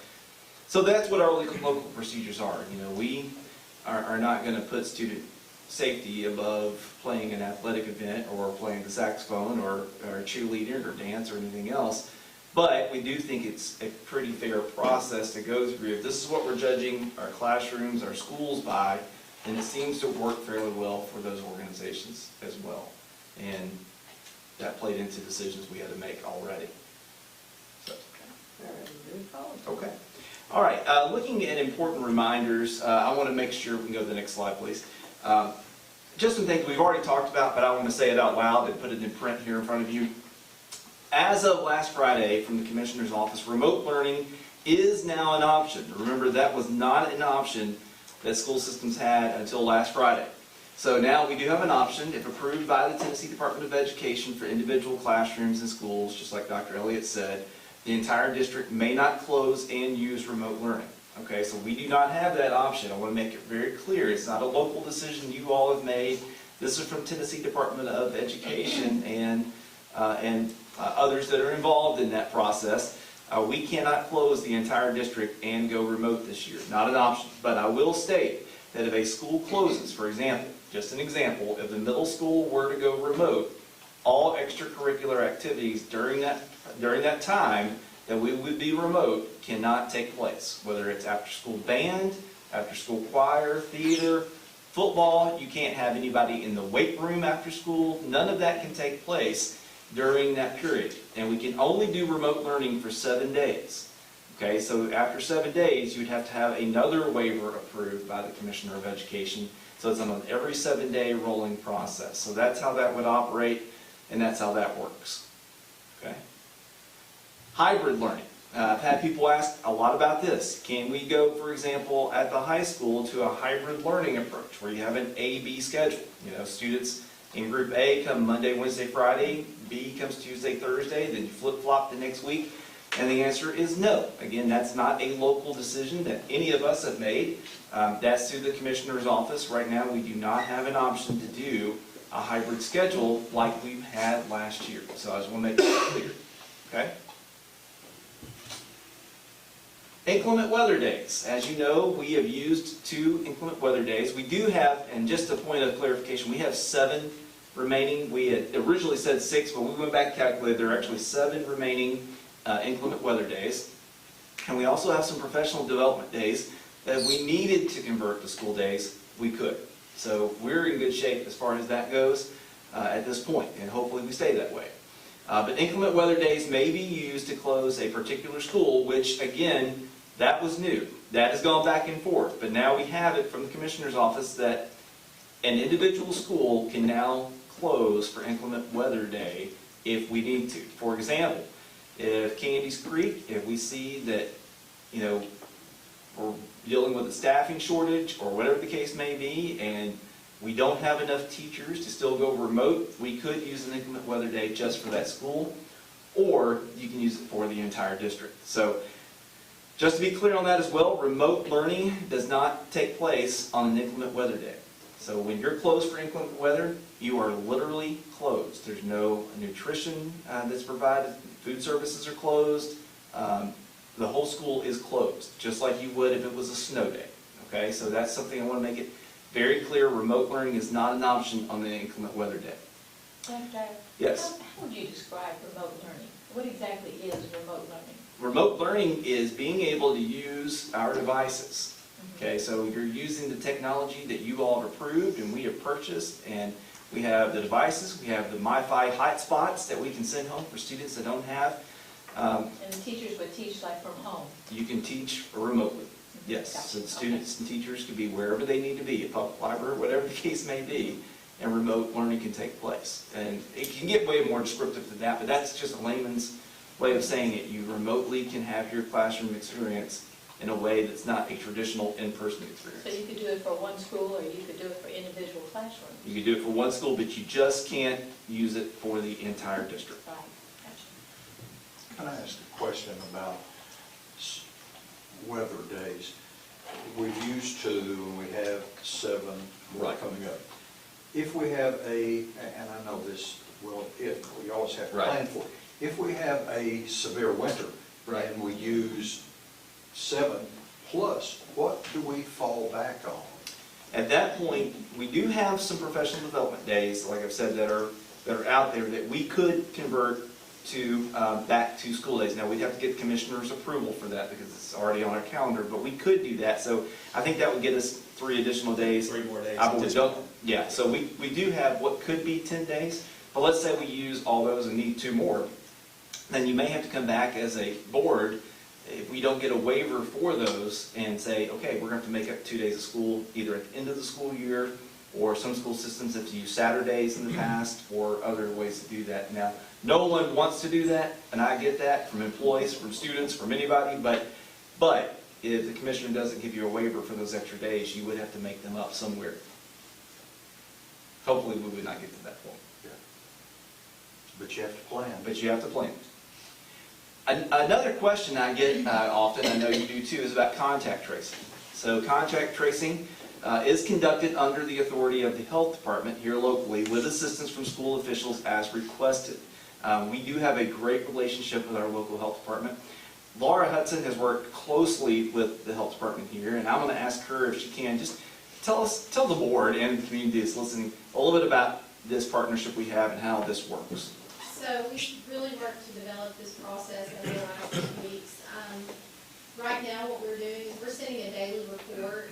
So that's what our local procedures are. We are not going to put student safety above playing an athletic event or playing the saxophone or cheerleading or dance or anything else. But we do think it's a pretty fair process to go through. If this is what we're judging our classrooms, our schools by, then it seems to work fairly well for those organizations as well. And that played into decisions we had to make already. So, okay. All right, looking at important reminders, I want to make sure we can go to the next slide, please. Just some things we've already talked about, but I want to say it out loud and put it in print here in front of you. As of last Friday from the Commissioner's Office, remote learning is now an option. Remember, that was not an option that school systems had until last Friday. So now we do have an option, if approved by the Tennessee Department of Education for individual classrooms and schools, just like Dr. Elliott said. The entire district may not close and use remote learning. Okay, so we do not have that option. I want to make it very clear. It's not a local decision you all have made. This is from Tennessee Department of Education and others that are involved in that process. We cannot close the entire district and go remote this year. Not an option. But I will state that if a school closes, for example, just an example, if the middle school were to go remote, all extracurricular activities during that time that we would be remote cannot take place. Whether it's after-school band, after-school choir, theater, football, you can't have anybody in the weight room after school. None of that can take place during that period. And we can only do remote learning for 7 days. Okay, so after 7 days, you'd have to have another waiver approved by the Commissioner of Education. So it's on an every 7-day rolling process. So that's how that would operate, and that's how that works. Okay. Hybrid learning. I've had people ask a lot about this. Can we go, for example, at the high school to a hybrid learning approach where you have an A-B schedule? Students in Group A come Monday, Wednesday, Friday. B comes Tuesday, Thursday. Then you flip-flop the next week. And the answer is no. Again, that's not a local decision that any of us have made. That's through the Commissioner's Office. Right now, we do not have an option to do a hybrid schedule like we've had last year. So I just want to make that clear. Okay? Inclement weather days. As you know, we have used 2 inclement weather days. We do have, and just a point of clarification, we have 7 remaining. We had originally said 6, but we went back and calculated there are actually 7 remaining inclement weather days. And we also have some professional development days that if we needed to convert to school days, we could. So we're in good shape as far as that goes at this point, and hopefully we stay that way. But inclement weather days may be used to close a particular school, which again, that was new. That has gone back and forth, but now we have it from the Commissioner's office that an individual school can now close for inclement weather day if we need to. For example, if Candies Creek, if we see that, we're dealing with a staffing shortage or whatever the case may be, and we don't have enough teachers to still go remote, we could use an inclement weather day just for that school, or you can use it for the entire district. So, just to be clear on that as well, remote learning does not take place on an inclement weather day. So when you're closed for inclement weather, you are literally closed. There's no nutrition that's provided. Food services are closed. The whole school is closed, just like you would if it was a snow day. Okay, so that's something I want to make it very clear. Remote learning is not an option on the inclement weather day. Dr. Tyler? Yes. How would you describe remote learning? What exactly is remote learning? Remote learning is being able to use our devices. Okay, so you're using the technology that you all have approved and we have purchased, and we have the devices, we have the MiFi hotspots that we can send home for students that don't have. And the teachers would teach like from home? You can teach remotely, yes. Gotcha. So the students and teachers can be wherever they need to be, a public library, whatever the case may be, and remote learning can take place. And it can get way more descriptive than that, but that's just a layman's way of saying it. You remotely can have your classroom experience in a way that's not a traditional in-person experience. So you could do it for one school, or you could do it for individual classrooms? You can do it for one school, but you just can't use it for the entire district. Right, gotcha. Can I ask a question about weather days? We've used 2, and we have 7 Right. coming up. If we have and I know this, well, if, we always have to Right. plan for it. If we have a severe winter, Right. and we use 7 plus, what do we fall back on? At that point, we do have some professional development days, like I've said, that are out there that we could convert to back to school days. Now, we'd have to get commissioner's approval for that because it's already on our calendar, but we could do that. So I think that would get us 3 additional days. 3 more days. I believe. Yeah, so we do have what could be 10 days, but let's say we use all those and need 2 more. Then you may have to come back as a board if we don't get a waiver for those and say, okay, we're going to have to make up 2 days of school either at the end of the school year, or some school systems have used Saturdays in the past, or other ways to do that. Now, no one wants to do that, and I get that from employees, from students, from anybody, but if the commissioner doesn't give you a waiver for those extra days, you would have to make them up somewhere. Hopefully, we would not get to that point. Yeah. But you have to plan. But you have to plan. Another question I get often, I know you do too, is about contact tracing. So contact tracing is conducted under the authority of the health department here locally with assistance from school officials as requested. We do have a great relationship with our local health department. Laura Hudson has worked closely with the health department here, and I'm going to ask her if she can just tell the board and the community that's listening a little bit about this partnership we have and how this works. So we really worked to develop this process over the last 2 weeks. Right now, what we're doing is we're sending a daily report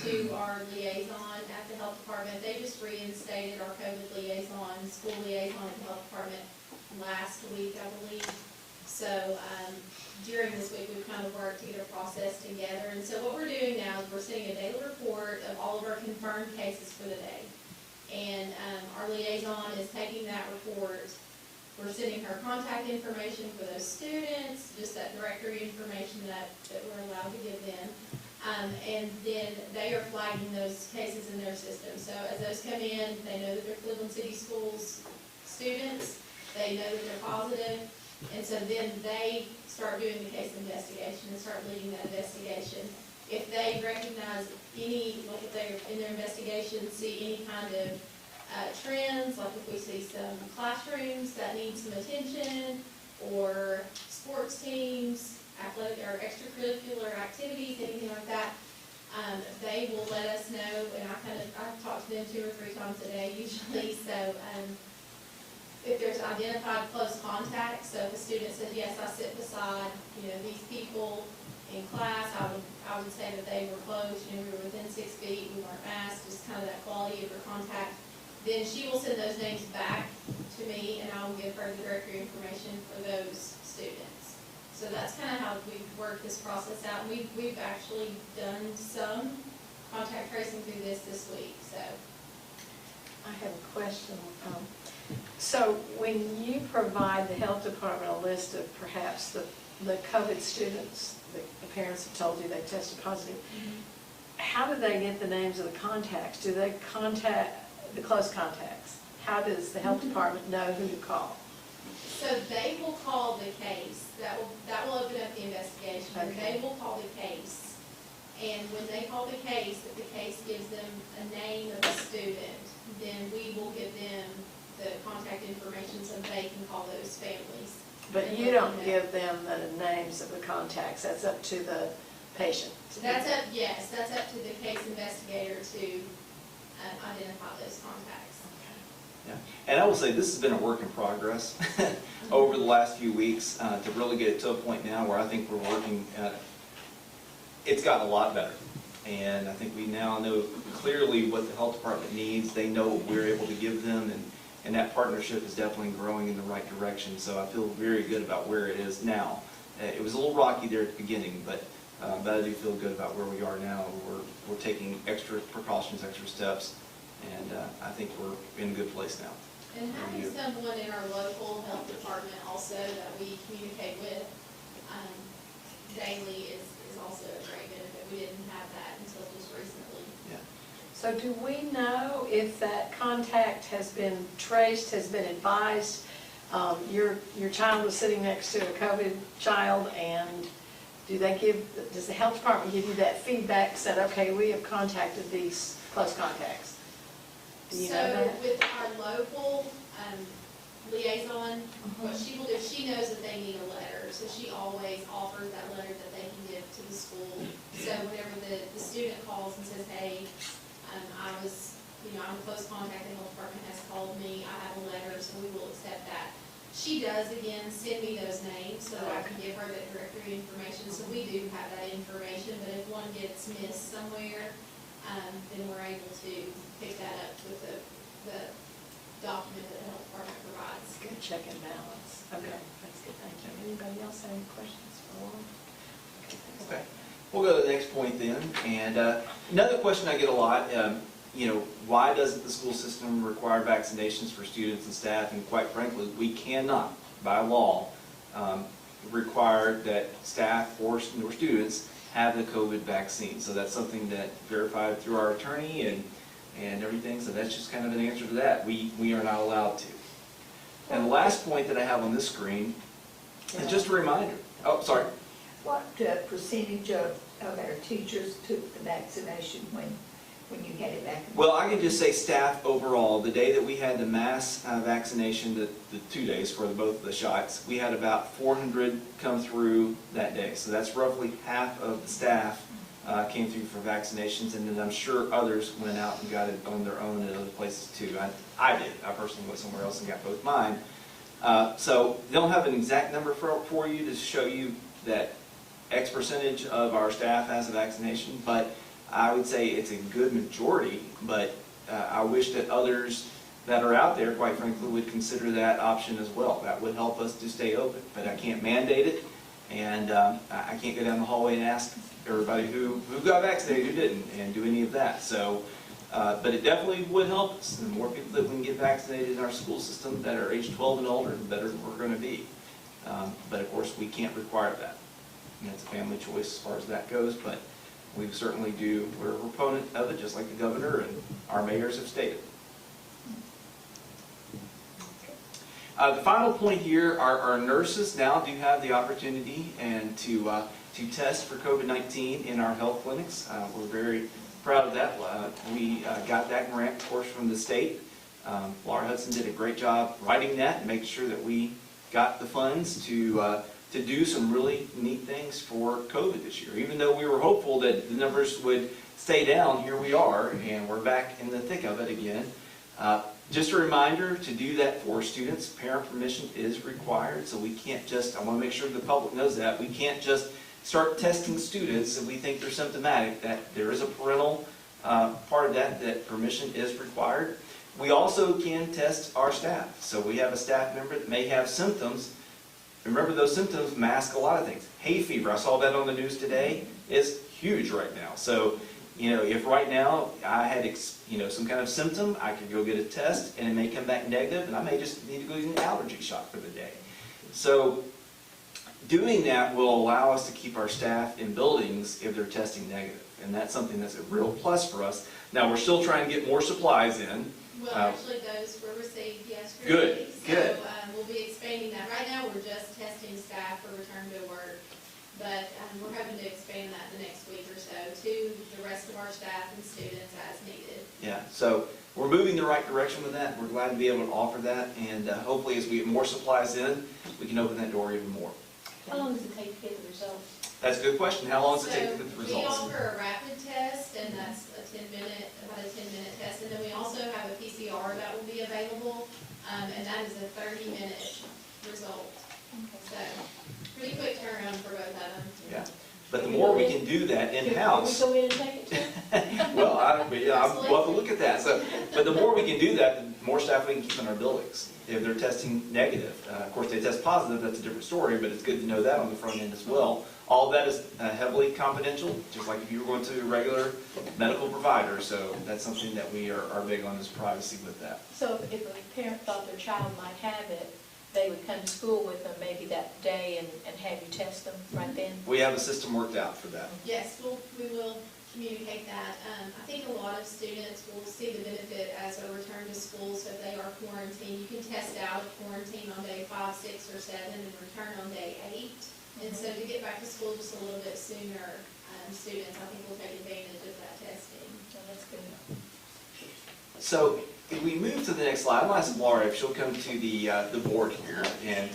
to our liaison at the health department. They just reinstated our COVID liaison, school liaison at the health department last week, I believe. So during this week, we've kind of worked to get a process together. And so what we're doing now is we're sending a daily report of all of our confirmed cases for the day. And our liaison is taking that report. We're sending her contact information for those students, just that directory information that we're allowed to give them. And then they are flagging those cases in their system. So as those come in, they know that they're Cleveland City Schools students, they know that they're positive, and so then they start doing the case investigation and start leading that investigation. If they recognize any, like if they're in their investigation, see any kind of trends, like if we see some classrooms that need some attention, or sports teams, athletic or extracurricular activities, anything like that, they will let us know, and I talk to them 2 or 3 times a day usually. So if there's identified close contacts, so if a student says, yes, I sit beside, these people in class, I would say that they were close, we were within 6 feet, we weren't masked, just kind of that quality of your contact. Then she will send those names back to me, and I will give her the directory information for those students. So that's kind of how we've worked this process out. We've actually done some contact tracing through this week, so. I have a question. So when you provide the health department a list of perhaps the COVID students, the parents have told you they tested positive, how do they get the names of the contacts? Do they contact the close contacts? How does the health department know who to call? So they will call the case, that will open up the investigation, and Okay. they will call the case. And when they call the case, if the case gives them a name of a student, then we will give them the contact information so they can call those families. But And you let don't them know. give them the names of the contacts, that's up to the patient. That's up, yes, that's up to the case investigator to identify those contacts. Yeah. And I will say, this has been a work in progress over the last few weeks to really get it to a point now where I think we're working, it's gotten a lot better. And I think we now know clearly what the health department needs. They know what we're able to give them, and that partnership is definitely growing in the right direction. So I feel very good about where it is now. It was a little rocky there at the beginning, but I do feel good about where we are now. We're taking extra precautions, extra steps, and I think we're in a good place now. And having someone in our local health department also that we communicate with daily is also a great benefit. We didn't have that until just recently. Yeah. So do we know if that contact has been traced, has been advised? Your child was sitting next to a COVID child, and does the health department give you that feedback, said, okay, we have contacted these close contacts? Do you know that? So with our local liaison, what she will do, she knows that they need a letter, so she always offers that letter that they can give to the school. So whenever the student calls and says, hey, I'm in close contact, the health department has called me, I have a letter, so we will accept that. She does, again, send me those names so that I can give her that directory information, so we do have that information, but if one gets missed somewhere, then we're able to pick that up with the document that the health department provides. Good check and balance. Okay, that's good, thank you. Anybody else have any questions for Lauren? Okay. We'll go to the next point then. And another question I get a lot, why doesn't the school system require vaccinations for students and staff? And quite frankly, we cannot, by law, require that staff or students have the COVID vaccine. So that's something that verified through our attorney and everything. So that's just kind of an answer to that. We are not allowed to. And the last point that I have on this screen is just a reminder. Oh, sorry. What percentage of our teachers took the vaccination when you had it back? Well, I can just say staff overall. The day that we had the mass vaccination, the 2 days for both of the shots, we had about 400 come through that day. So that's roughly half of the staff came through for vaccinations, and then I'm sure others went out and got it on their own at other places too. I did. I personally went somewhere else and got both mine. So they don't have an exact number for you to show you that X percentage of our staff has a vaccination, but I would say it's a good majority, but I wish that others that are out there, quite frankly, would consider that option as well. That would help us to stay open, but I can't mandate it, and I can't go down the hallway and ask everybody who got vaccinated, who didn't, and do any of that. So, but it definitely would help us. The more people that we can get vaccinated in our school system that are age 12 and older, the better we're going to be. But of course, we can't require that. And it's a family choice as far as that goes, but we certainly do, we're a proponent of it, just like the governor and our mayors have stated. The final point here, our nurses now do have the opportunity and to test for COVID-19 in our health clinics. We're very proud of that. We got that grant, of course, from the state. Laura Hudson did a great job writing that and making sure that we got the funds to do some really neat things for COVID this year. Even though we were hopeful that the numbers would stay down, here we are, and we're back in the thick of it again. Just a reminder to do that for students. Parent permission is required, so we can't just, I want to make sure the public knows that, we can't just start testing students if we think they're symptomatic, that there is a parental part of that permission is required. We also can test our staff. So we have a staff member that may have symptoms. Remember, those symptoms mask a lot of things. Hay fever, I saw that on the news today, is huge right now. So, if right now I had, some kind of symptom, I could go get a test and it may come back negative and I may just need to go get an allergy shot for the day. So doing that will allow us to keep our staff in buildings if they're testing negative. And that's something that's a real plus for us. Now, we're still trying to get more supplies in. Well, actually, those were received yesterday. Good, good. So we'll be expanding that. Right now, we're just testing staff for return to work. But we're hoping to expand that the next week or so to the rest of our staff and students as needed. Yeah, so we're moving the right direction with that. We're glad to be able to offer that. And hopefully as we get more supplies in, we can open that door even more. How long does it take to get the results? That's a good question. How long does it take to get the We results? offer a rapid test, and that's about a 10-minute test. And then we also have a PCR that will be available, and that is a 30-minute result. So, pretty quick turnaround for both of them. Yeah, but the more we can do that in-house. Can we go in and take it too? Well, we'll have to look at that. So, but the more we can do that, the more staff we can keep in our buildings. If they're testing negative, of course, they test positive, that's a different story, but it's good to know that on the front end as well. All of that is heavily confidential, just like if you were going to a regular medical provider. So that's something that we are big on, is privacy with that. So if a parent thought their child might have it, they would come to school with them maybe that day and have you test them right then? We have a system worked out for that. Yes, we will communicate that. I think a lot of students will see the benefit as a return to school. So if they are quarantined, you can test out of quarantine on day 5, 6, or 7 and return on day 8. And so to get back to school just a little bit sooner, students, I think, will take advantage of that testing. So that's good. So if we move to the next slide, I'm going to ask Laura if she'll come to the board here and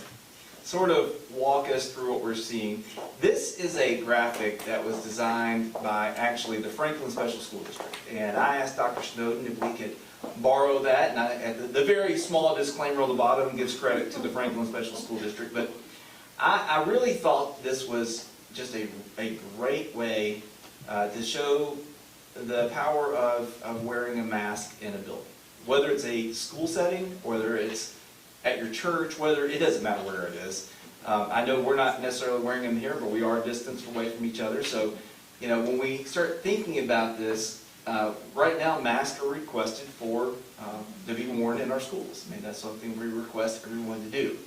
sort of walk us through what we're seeing. This is a graphic that was designed by actually the Franklin Special School District. And I asked Dr. Snowden if we could borrow that. And at the very small disclaimer on the bottom gives credit to the Franklin Special School District. But I really thought this was just a great way to show the power of wearing a mask in a building. Whether it's a school setting, whether it's at your church, it doesn't matter where it is. I know we're not necessarily wearing them here, but we are distanced away from each other. So, when we start thinking about this, right now masks are requested to be worn in our schools. I mean, that's something we request everyone to do.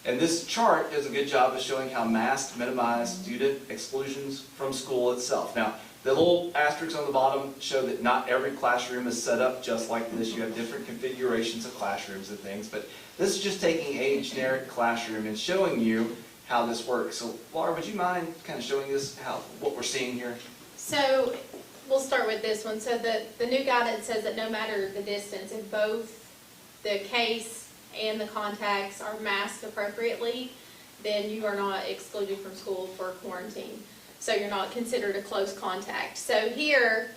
And this chart does a good job of showing how masks minimize student exclusions from school itself. Now, the little asterisks on the bottom show that not every classroom is set up just like this. You have different configurations of classrooms and things, but this is just taking a generic classroom and showing you how this works. So, Laura, would you mind kind of showing us what we're seeing here? So we'll start with this one. So the new guidance says that no matter the distance, if both the case and the contacts are masked appropriately, then you are not excluded from school for quarantine. So you're not considered a close contact. So here,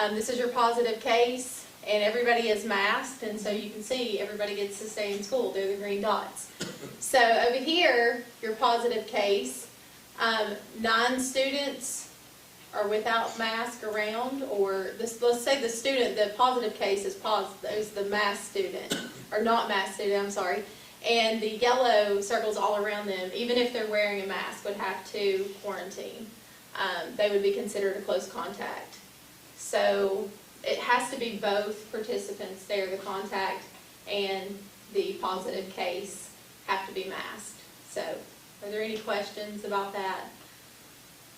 this is your positive case, and everybody is masked, and so you can see everybody gets to stay in school. They're the green dots. So over here, your positive case, 9 students are without mask around, or let's say the positive case is the masked student, or not masked student, I'm sorry. And the yellow circles all around them, even if they're wearing a mask, would have to quarantine. They would be considered a close contact. So it has to be both participants there, the contact and the positive case have to be masked. So are there any questions about that?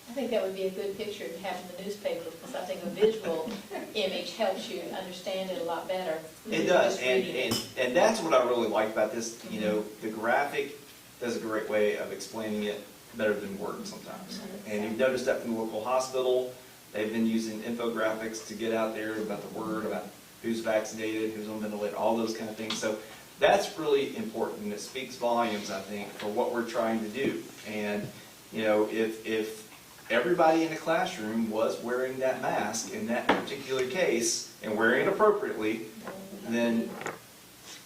I think that would be a good picture to have in the newspaper, because I think a visual image helps you understand it a lot better. It does, and that's what I really like about this. The graphic does a great way of explaining it better than words sometimes. And you've noticed that from the local hospital, they've been using infographics to get out there about the word, about who's vaccinated, who's on ventilator, all those kind of things. So that's really important, and it speaks volumes, I think, for what we're trying to do. And, if everybody in the classroom was wearing that mask in that particular case and wearing it appropriately, then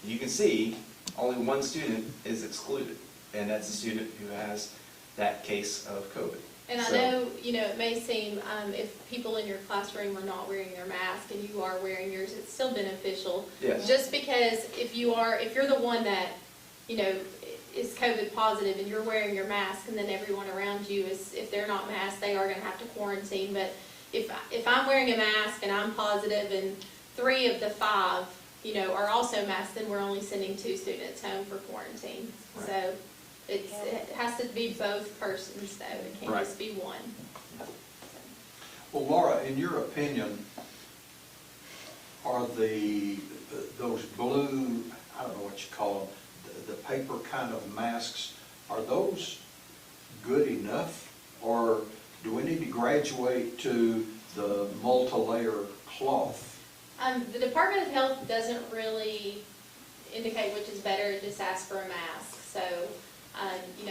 you can see only one student is excluded, and that's a student who has that case of COVID. And I So- know, it may seem, if people in your classroom are not wearing their mask and you are wearing yours, it's still beneficial. Yes. Just because if you're the one that, is COVID positive and you're wearing your mask and then everyone around you is, if they're not masked, they are gonna have to quarantine. But if I'm wearing a mask and I'm positive and 3 of the 5, are also masked, then we're only sending 2 students home for quarantine. Right. So it has to be both persons though, it can't Right. just be one. Well, Laura, in your opinion, are those blue, I don't know what you call them, the paper kind of masks, are those good enough? Or do we need to graduate to the multi-layer cloth? The Department of Health doesn't really indicate which is better, it just asks for a mask. So,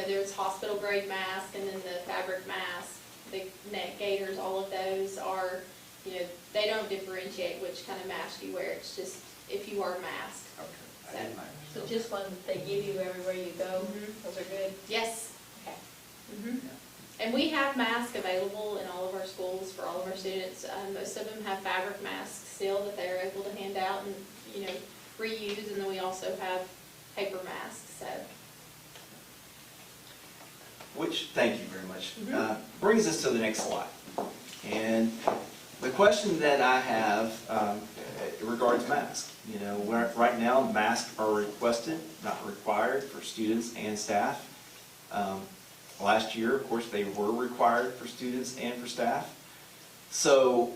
there's hospital grade mask and then the fabric mask, the neck gaiters, all of those are, they don't differentiate which kind of mask you wear. It's just if you are masked. Okay, I didn't know. So just one that they give you everywhere you go, those are good? Yes. Okay. And we have masks available in all of our schools for all of our students. Most of them have fabric masks still that they're able to hand out and, reuse. And then we also have paper masks, so. Which, thank you very much, brings us to the next slide. And the question that I have regards masks. Right now, masks are requested, not required for students and staff. Last year, of course, they were required for students and for staff. So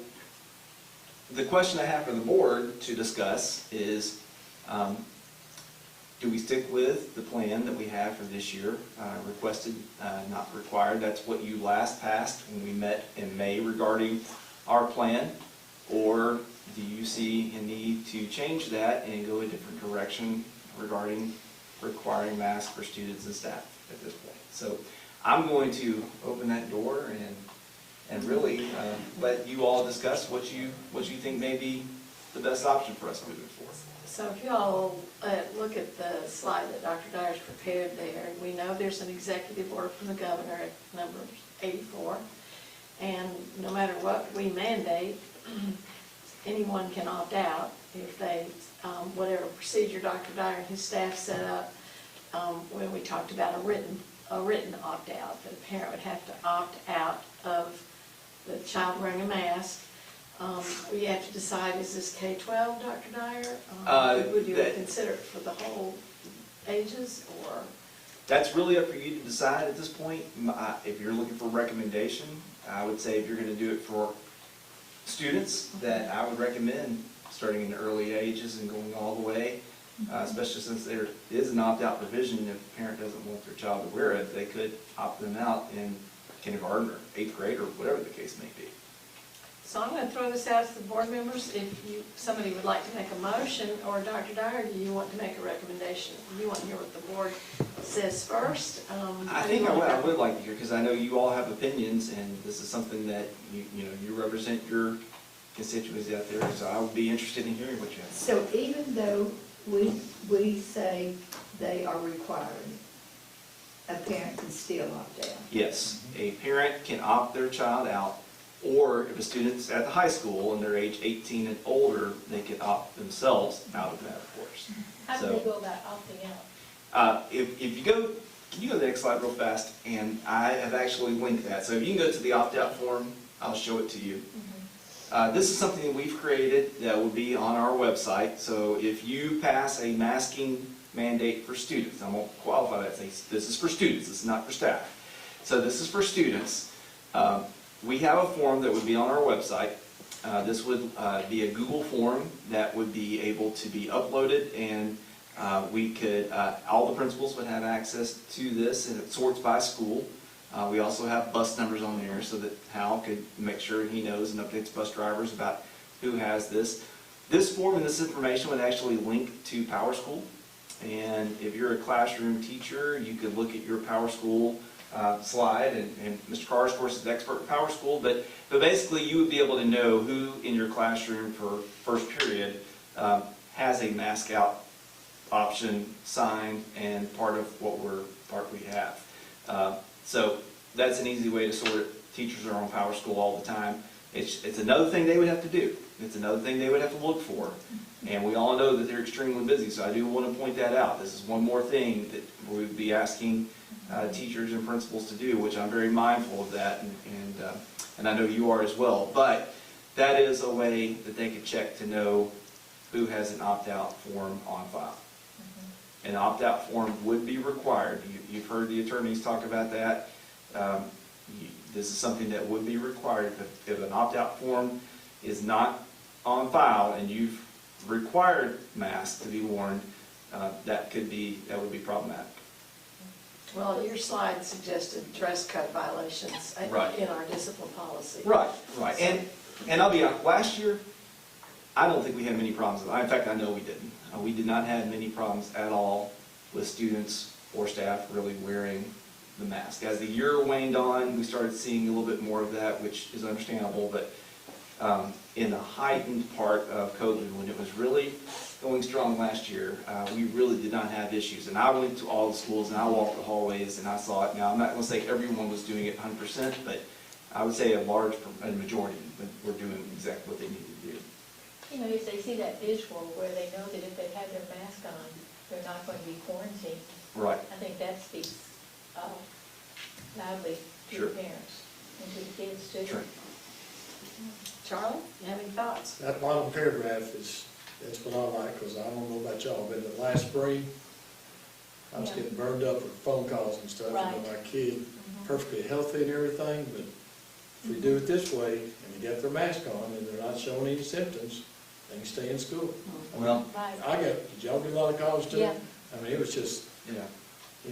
the question I have for the board to discuss is, do we stick with the plan that we have for this year, requested, not required? That's what you last passed when we met in May regarding our plan. Or do you see a need to change that and go a different direction regarding requiring masks for students and staff at this point? So I'm going to open that door and really let you all discuss what you think may be the best option for us moving forward. So if you all look at the slide that Dr. Dyer's prepared there, we know there's an executive order from the governor at number 84. And no matter what we mandate, anyone can opt out if they, whatever procedure Dr. Dyer and his staff set up, when we talked about a written opt-out, that a parent would have to opt out of the child wearing a mask. We have to decide, is this K-12, Dr. Dyer? Would you consider it for the whole ages, or? That's really up for you to decide at this point. If you're looking for a recommendation, I would say if you're going to do it for students, that I would recommend starting in the early ages and going all the way, especially since there is an opt-out provision. If a parent doesn't want their child to wear it, they could opt them out in kindergarten or 8th grade or whatever the case may be. So I'm going to throw this out to the board members. If somebody would like to make a motion, or Dr. Dyer, do you want to make a recommendation? Do you want to hear what the board says first? I think I would like to hear, because I know you all have opinions, and this is something that you represent your constituency out there, so I would be interested in hearing what you have. So even though we say they are required, a parent can still opt out? Yes, a parent can opt their child out, or if a student's at the high school and they're age 18 and older, they can opt themselves out of that, of course. How do So, they go about opting out? if you go, can you go to the next slide real fast? And I have actually linked that. So if you can go to the opt-out form, I'll show it to you. This is something that we've created that will be on our website. So if you pass a masking mandate for students, I won't qualify that, say this is for students, this is not for staff. So this is for students. We have a form that would be on our website. This would be a Google form that would be able to be uploaded, and we could, all the principals would have access to this, and it sorts by school. We also have bus numbers on there so that Hal could make sure he knows and updates bus drivers about who has this. This form and this information would actually link to PowerSchool. And if you're a classroom teacher, you could look at your PowerSchool slide, and Mr. Carr, of course, is an expert in PowerSchool, but basically you would be able to know who in your classroom for first period has a mask out option signed and part of what we have. So that's an easy way to sort it. Teachers are on Power School all the time. It's another thing they would have to do. It's another thing they would have to look for. And we all know that they're extremely busy, so I do want to point that out. This is one more thing that we would be asking teachers and principals to do, which I'm very mindful of that, and I know you are as well. But that is a way that they could check to know who has an opt-out form on file. An opt-out form would be required. You've heard the attorneys talk about that. This is something that would be required. If an opt-out form is not on file and you've required masks to be worn, that would be problematic. Well, your slide suggested dress code violations Right. in our discipline policy. Right. And I'll be honest, last year, I don't think we had many problems. In fact, I know we didn't. We did not have many problems at all with students or staff really wearing the mask. As the year waned on, we started seeing a little bit more of that, which is understandable, but in the heightened part of COVID, when it was really going strong last year, we really did not have issues. And I went to all the schools and I walked the hallways and I saw it. Now, I'm not going to say everyone was doing it 100%, but I would say a majority were doing exactly what they needed to do. You know, if they see that visual where they know that if they have their mask on, they're not going to be quarantined. Right. I think that speaks loudly to Sure. the parents and to the kids too. Sure. Charlie, you have any thoughts? That bottom paragraph that's what I like, because I don't know about y'all, but the last spring, I was Yeah. getting burned up with phone calls and stuff, Right. and my kid, perfectly healthy and everything, but if we do it this way, and they got their mask on, and they're not showing any symptoms, they can stay in school. Well, Right. Did y'all get a lot of calls too? Yeah. I mean, it was just, yeah.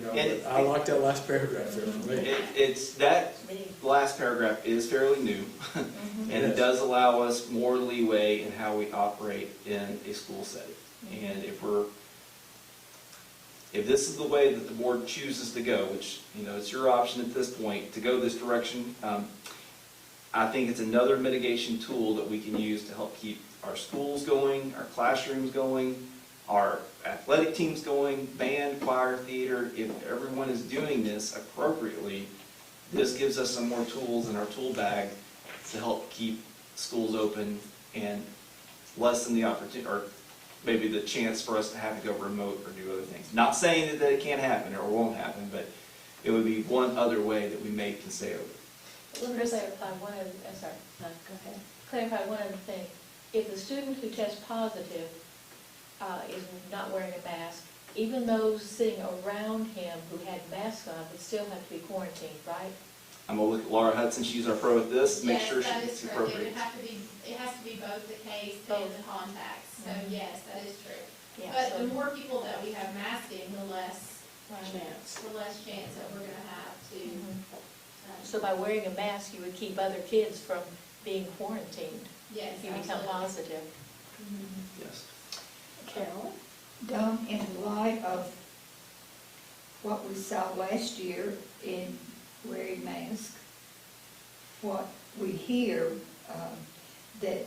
but I like that last paragraph there for me. It's that last paragraph is fairly new, and it does allow us more leeway in how we operate in a school setting. And if this is the way that the board chooses to go, which, it's your option at this point to go this direction, I think it's another mitigation tool that we can use to help keep our schools going, our classrooms going, our athletic teams going, band, choir, theater. If everyone is doing this appropriately, this gives us some more tools in our tool bag to help keep schools open and lessen the opportunity, or maybe the chance for us to have to go remote or do other things. Not saying that it can't happen or won't happen, but it would be one other way that we can stay open. Let me clarify one other, No, go ahead. clarify one other thing. If the student who tests positive is not wearing a mask, even those sitting around him who had masks on would still have to be quarantined, right? I'm gonna look at Laura Hudson, she's our pro at this, make sure Yes, that she's is correct. appropriate. It has to be both the case and the contacts, so yes, that is true. Yeah, But so- the more people that we have masking, the less Chance. chance that we're gonna have to. So by wearing a mask, you would keep other kids from being quarantined Yes, if you become absolutely. positive. Yes. Carolyn? Done in light of what we saw last year in wearing masks, what we hear that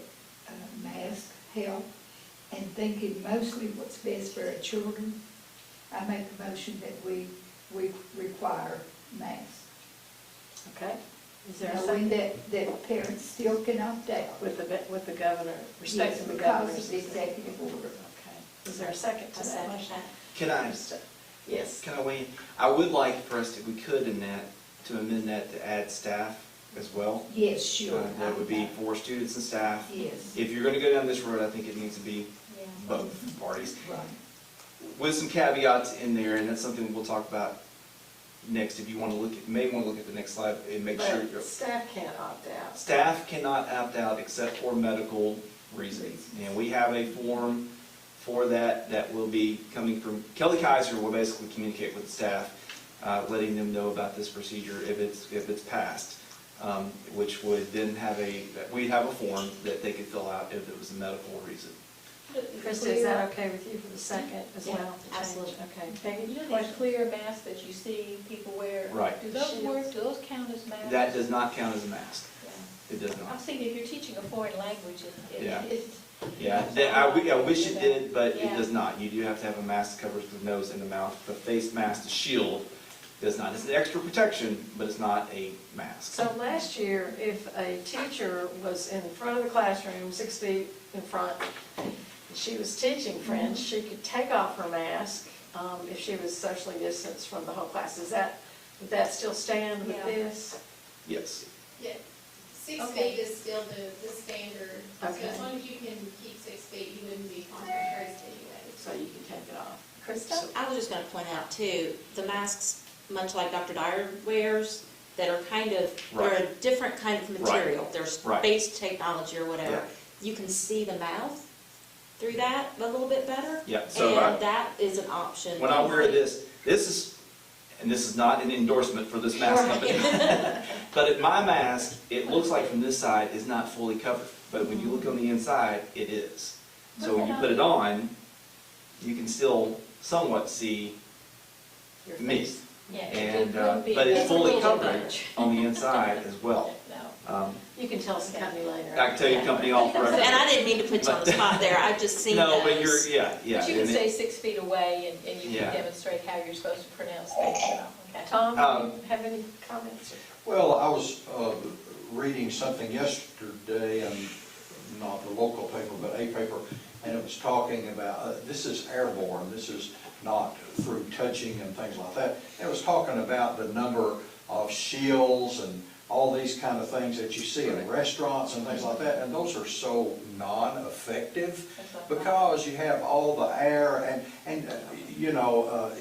masks help, and thinking mostly what's best for our children, I make a motion that we require masks. Okay. Is there a Knowing second? that parents still can opt out. With the governor, respecting the Because governor's of the executive order. Okay. Is there a second to that motion? Can I Yes. weigh in? I would like for us, if we could, to amend that to add staff as well. Yes, sure. That would be for students and staff. Yes, If you're gonna go down this road, I think it needs to be Yeah. both parties. right. With some caveats in there, and that's something we'll talk about next, if you wanna may wanna look at the next slide and make sure. But staff can't opt out. Staff cannot opt out except for medical reasons. And we have a form for that will be coming from, Kelly Kaiser will basically communicate with the staff, letting them know about this procedure if it's passed, which would then we'd have a form that they could fill out if it was a medical reason. Krista, is that okay with you for the second as Yeah, well? absolutely. Okay. Peggy, You know question? these clear masks that you see people wear? Right. Do those work, do those count as masks? That does not count as a mask. Yeah. It does I'm not. thinking if you're teaching a foreign language, Yeah. it's. Yeah, I wish it did, but it Yeah. does not. You do have to have a mask that covers the nose and the mouth. The face mask, the shield, It's not, it's an extra protection, but it's not a mask. So last year, if a teacher was in front of the classroom, 6 feet in front, she was teaching French, she could take off her mask if she was socially distanced from the whole class. Would that still stand with Yeah. this? Yes. Yeah, 6 Okay. feet is still the standard. So Okay. as long as you can keep 6 feet, you wouldn't be contact traced anyway. So you can take it off. So Krista? I was just gonna point out too, the masks, much like Dr. Dyer wears, that are kind of, they're a different kind of material. They're Right. space technology or whatever. Yeah. You can see the mouth through that a little bit better. Yeah, so And that is an option. when I wear this is, and this is not an endorsement for this mask company, but at my mask, it looks like from this side is not fully covered, but when you look on the inside, it is. So when you put it on, you can still somewhat see Your me. face. Yeah, And, wouldn't be- but it's It's a fully little covered much. on the inside as well. No. You can tell us the company later. I can tell you the company all forever. And I didn't mean to put you on the spot there, I've just seen those. No, but you're, yeah. But you can and it- stay 6 feet away and you Yeah. can demonstrate how you're supposed to pronounce things. Okay. Tom, do you have any comments? Well, I was reading something yesterday, not the local paper, but a paper, and it was talking about, this is airborne, this is not through touching and things like that. It was talking about the number of shields and all these kind of things that you see in restaurants and things like that, and those are so non-effective because you have all the air and you know,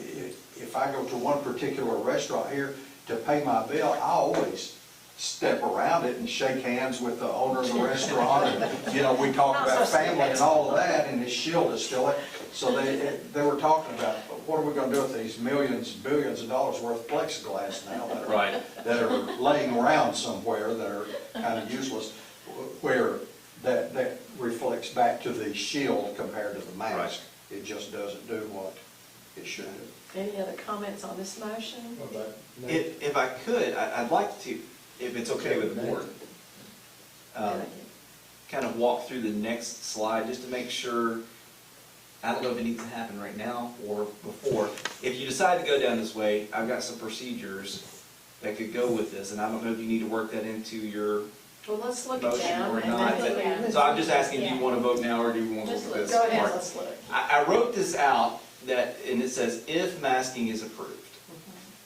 if I go to one particular restaurant here to pay my bill, I always step around it and shake hands with the owner of the restaurant, and, you know, we talk about family and all of that, and his shield is still there. So they were talking about, what are we gonna do with these millions, billions of dollars worth of plexiglass now that are laying around somewhere that are kind of useless, where that reflects back to the shield compared to the mask. It just doesn't do what it should do. Any other comments on this motion? If I could, I'd like to, if it's okay with the board, kind of walk through the next slide just to make sure, I don't know if it needs to happen right now or before. If you decide to go down this way, I've got some procedures that could go with this, and I don't know if you need to work that into your Well, let's look it motion down. or and not. then So I'm just asking, do you want to vote now or do you want to Just look look, at go this? ahead, part? let's look. I wrote this out that, and it says, if masking is approved,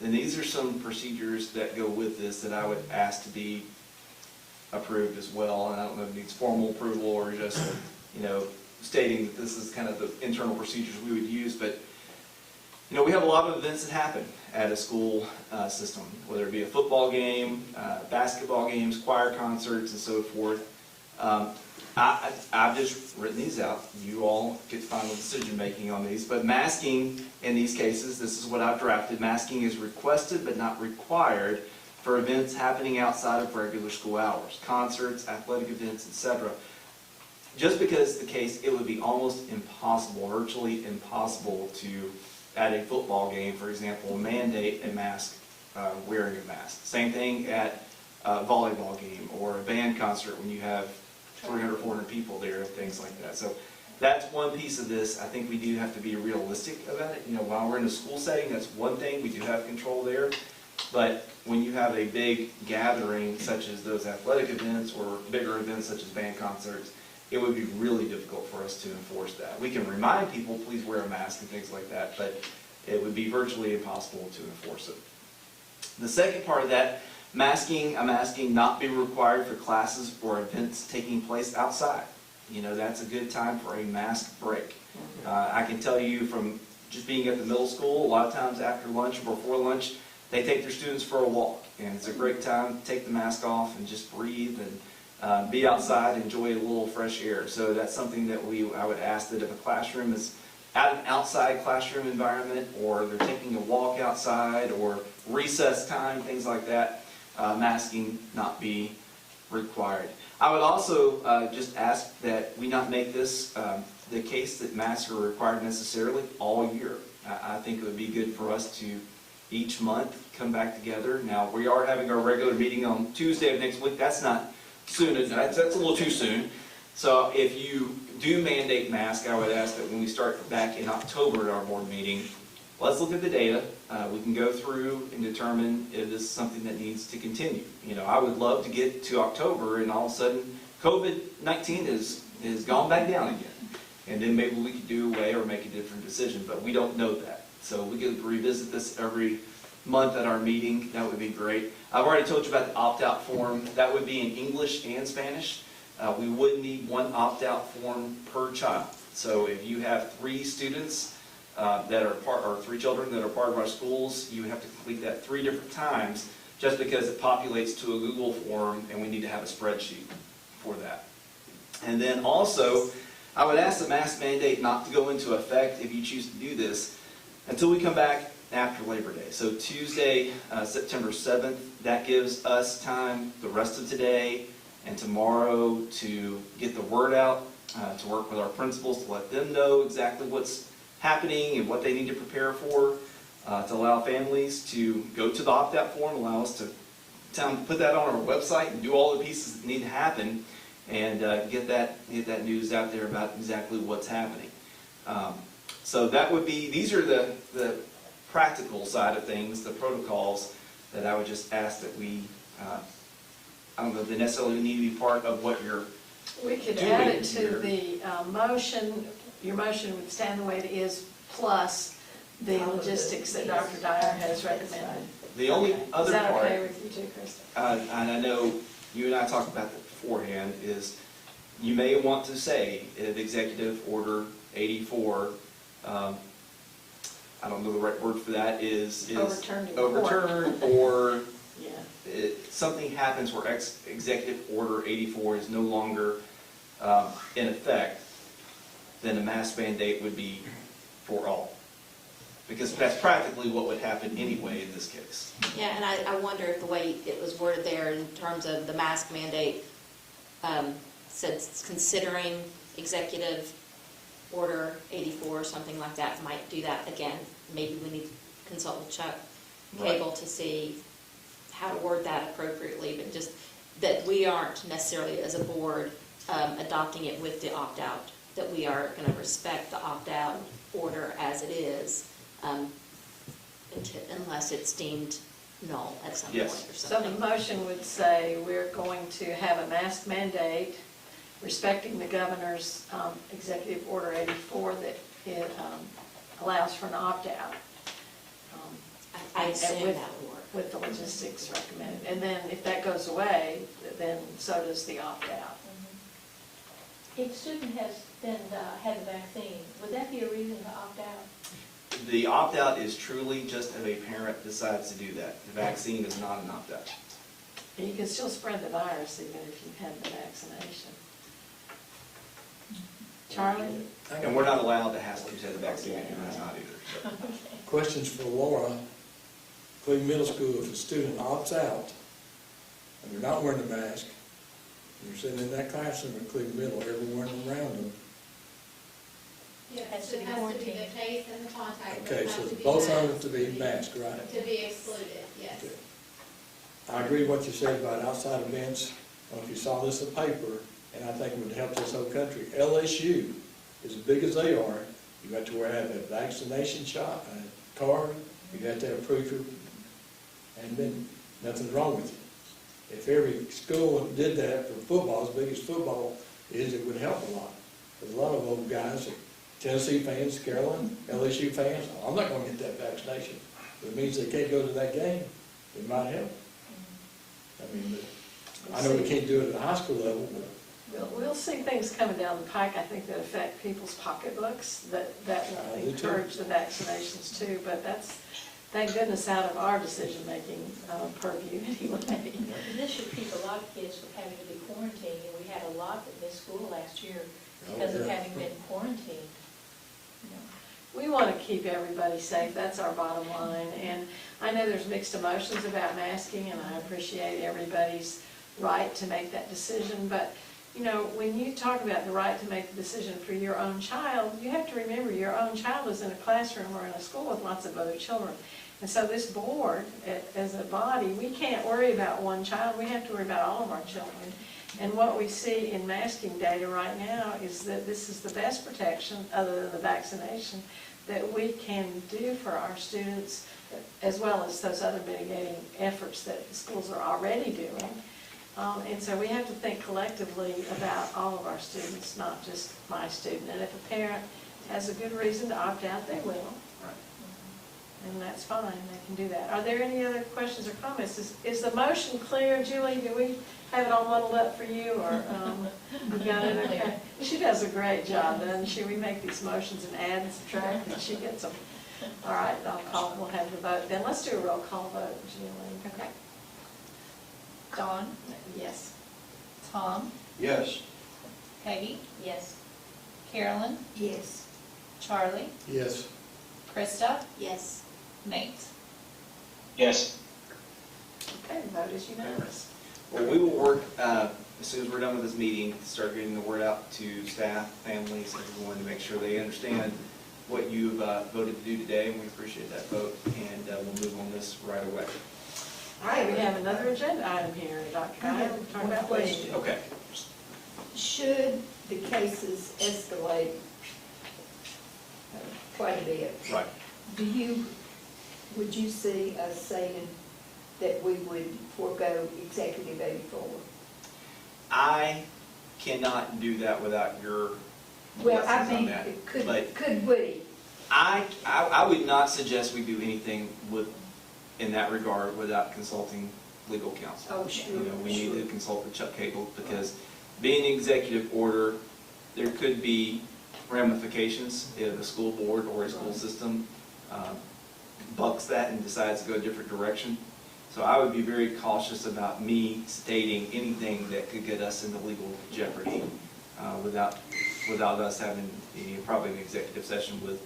then these are some procedures that go with this that I would ask to be approved as well. And I don't know if it needs formal approval or just, you know, stating that this is kind of the internal procedures we would use. But, you know, we have a lot of events that happen at a school system, whether it be a football game, basketball games, choir concerts, and so forth. I've just written these out. You all get final decision-making on these. But masking, in these cases, this is what I've drafted. Masking is requested but not required for events happening outside of regular school hours, concerts, athletic events, etc. Just because the case, it would be almost impossible, virtually impossible to, at a football game, for example, mandate a mask, wearing a mask. Same thing at a volleyball game or a band concert when you have 300, 400 people there, things like that. So that's one piece of this. I think we do have to be realistic about it. You know, while we're in a school setting, that's one thing. We do have control there. But when you have a big gathering, such as those athletic events or bigger events such as band concerts, it would be really difficult for us to enforce that. We can remind people, please wear a mask and things like that, but it would be virtually impossible to enforce it. The second part of that, masking, I'm asking not be required for classes or events taking place outside. You know, that's a good time for a mask break. I can tell you from just being at the middle school, a lot of times after lunch or before lunch, they take their students for a walk. And it's a great time to take the mask off and just breathe and be outside, enjoy a little fresh air. So that's something that I would ask that if a classroom is at an outside classroom environment, or they're taking a walk outside, or recess time, things like that, masking not be required. I would also just ask that we not make this the case that masks are required necessarily all year. I think it would be good for us to each month come back together. Now, we are having our regular meeting on Tuesday of next week. That's not soon. That's a little too soon. So if you do mandate masks, I would ask that when we start back in October at our board meeting, let's look at the data. We can go through and determine if this is something that needs to continue. I would love to get to October and all of a sudden COVID-19 is gone back down again. And then maybe we could do away or make a different decision, but we don't know that. So we could revisit this every month at our meeting. That would be great. I've already told you about the opt-out form. That would be in English and Spanish. We would need one opt-out form per child. So if you have 3 students that are or 3 children that are part of our schools, you would have to complete that 3 different times just because it populates to a Google form and we need to have a spreadsheet for that. And then also, I would ask the mask mandate not to go into effect if you choose to do this until we come back after Labor Day. So Tuesday, September 7th, that gives us time the rest of today and tomorrow to get the word out, to work with our principals to let them know exactly what's happening and what they need to prepare for, to allow families to go to the opt-out form, allow us to put that on our website and do all the pieces that need to happen and get that news out there about exactly what's happening. So that would be, these are the practical side of things, the protocols that I would just ask that we, I don't know if they necessarily need to be part of what you're We could doing add it to here. the motion. Your motion would stand the way it is, plus the logistics that Dr. Dyer has recommended. The only Okay. other Is that part, okay with you too, Krista? and I know you and I talked about that beforehand, is you may want to say if Executive Order 84, I don't know the right word for that, is Overturned in court. overturned or Yeah. something happens where Executive Order 84 is no longer in effect, then a mask mandate would be for all. Because that's practically what would happen anyway in this case. Yeah, and I wonder if the way it was worded there in terms of the mask mandate, said considering Executive Order 84 or something like that, might do that again. Maybe we need to consult with Chuck Cable to see how to word that appropriately, but just that we aren't necessarily as a board adopting it with the opt-out, that we are going to respect the opt-out order as it is, unless it's deemed null at some point or So something. the motion would say we're going to have a mask mandate respecting the governor's Executive Order 84 that it allows for an opt-out. I assume and that would work. with the logistics recommended. And then if that goes away, then so does the opt-out. If a student has been, had the vaccine, would that be a reason to opt out? The opt-out is truly just if a parent decides to do that. The vaccine is not an opt-out. And you can still spread the virus even if you've had the vaccination. Charlie? And we're not allowed to have students have the vaccine, and you're not either. So. Questions for Laura. Cleveland Middle School, if a student opts out and they're not wearing a mask, and you're sitting in that classroom in Cleveland Middle, everyone around them. Yes, Has to it be has to be quarantined. the case and the contact. Okay, have so to be both of them masked have to be masked, right? To be excluded, yes. Okay. I agree with what you said about outside events. I don't know if you saw this in the paper, and I think it would help this whole country. LSU, as big as they are, you got to have a vaccination shot, a card, you got to have proof of, and then nothing's wrong with you. If every school did that for football, as big as football is, it would help a lot. There's a lot of old guys, Tennessee fans, Carolina, LSU fans, I'm not gonna get that vaccination. If it means they can't go to that game, it might help. I mean, I know we can't do it at the high school level, but We'll see things coming down the pike, I think, that affect people's pocketbooks, that will I do too. encourage the vaccinations too, but that's, thank goodness, out of our decision-making purview anyway. This should keep a lot of kids from having to be quarantined, and we had a lot that missed school last year because of having been quarantined. You know. We want to keep everybody safe, that's our bottom line, and I know there's mixed emotions about masking, and I appreciate everybody's right to make that decision, but you know, when you talk about the right to make the decision for your own child, you have to remember your own child is in a classroom or in a school with lots of other children. And so this board, as a body, we can't worry about one child, we have to worry about all of our children. And what we see in masking data right now is that this is the best protection, other than the vaccination, that we can do for our students, as well as those other mitigating efforts that the schools are already doing. And so we have to think collectively about all of our students, not just my student. And if a parent has a good reason to opt out, they will. And that's fine, they can do that. Are there any other questions or comments? Is the motion clear, Julie? Do we have it all muddled up for you, or you got it okay? She does a great job, doesn't she? We make these motions and add and subtract, and she gets them. All right, we'll have the vote. Then let's do a roll call vote, Julie. Okay. Dawn? Yes. Tom? Yes. Peggy? Yes. Carolyn? Yes. Charlie? Yes. Krista? Yes. Nate? Yes. Okay, the vote is unanimous. Well, we will work, as soon as we're done with this meeting, to start getting the word out to staff, families, everyone, to make sure they understand what you've voted to do today, and we appreciate that vote, and we'll move on this right away. All right, we have another agenda item here, Dr. Guy. Talk about question. Okay. Should the cases escalate quite a bit, Right. would you see us saying that we would forego Executive 84? I cannot do that without your Well, I blessings on mean, that. could But we? I would not suggest we do anything in that regard without consulting legal counsel. Oh, sure. You know, we need to consult with Chuck Cagle, because being an executive order, there could be ramifications if a school board or a school system bucks that and decides to go a different direction. So I would be very cautious about me stating anything that could get us into legal jeopardy without us having probably an executive session with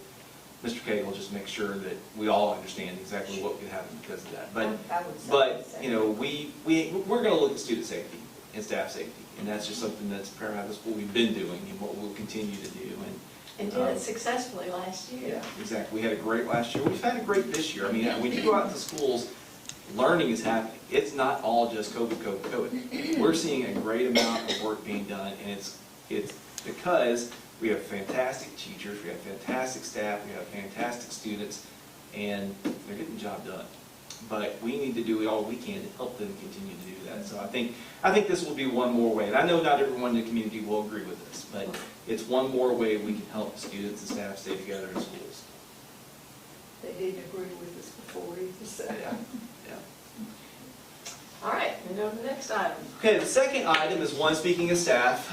Mr. Cagle, just make sure that we all understand exactly what could happen because of that. I would say But so. you know, we're going to look at student safety and staff safety, and that's just something that's paramount. That's what we've been doing and what we'll continue to do. And did it successfully last year. Yeah, exactly. We had a great last year. We've had a great this year. I mean, when you go out to schools, learning is happening. It's not all just COVID. We're seeing a great amount of work being done, and it's because we have fantastic teachers, we have fantastic staff, we have fantastic students, and they're getting the job done. But we need to do all we can to help them continue to do that. So I think this will be one more way. And I know not everyone in the community will agree with this, but it's one more way we can help students and staff stay together in schools. They didn't agree with us before either, so. Yeah. All right, we go to the next item. Okay, the second item is one, speaking of staff.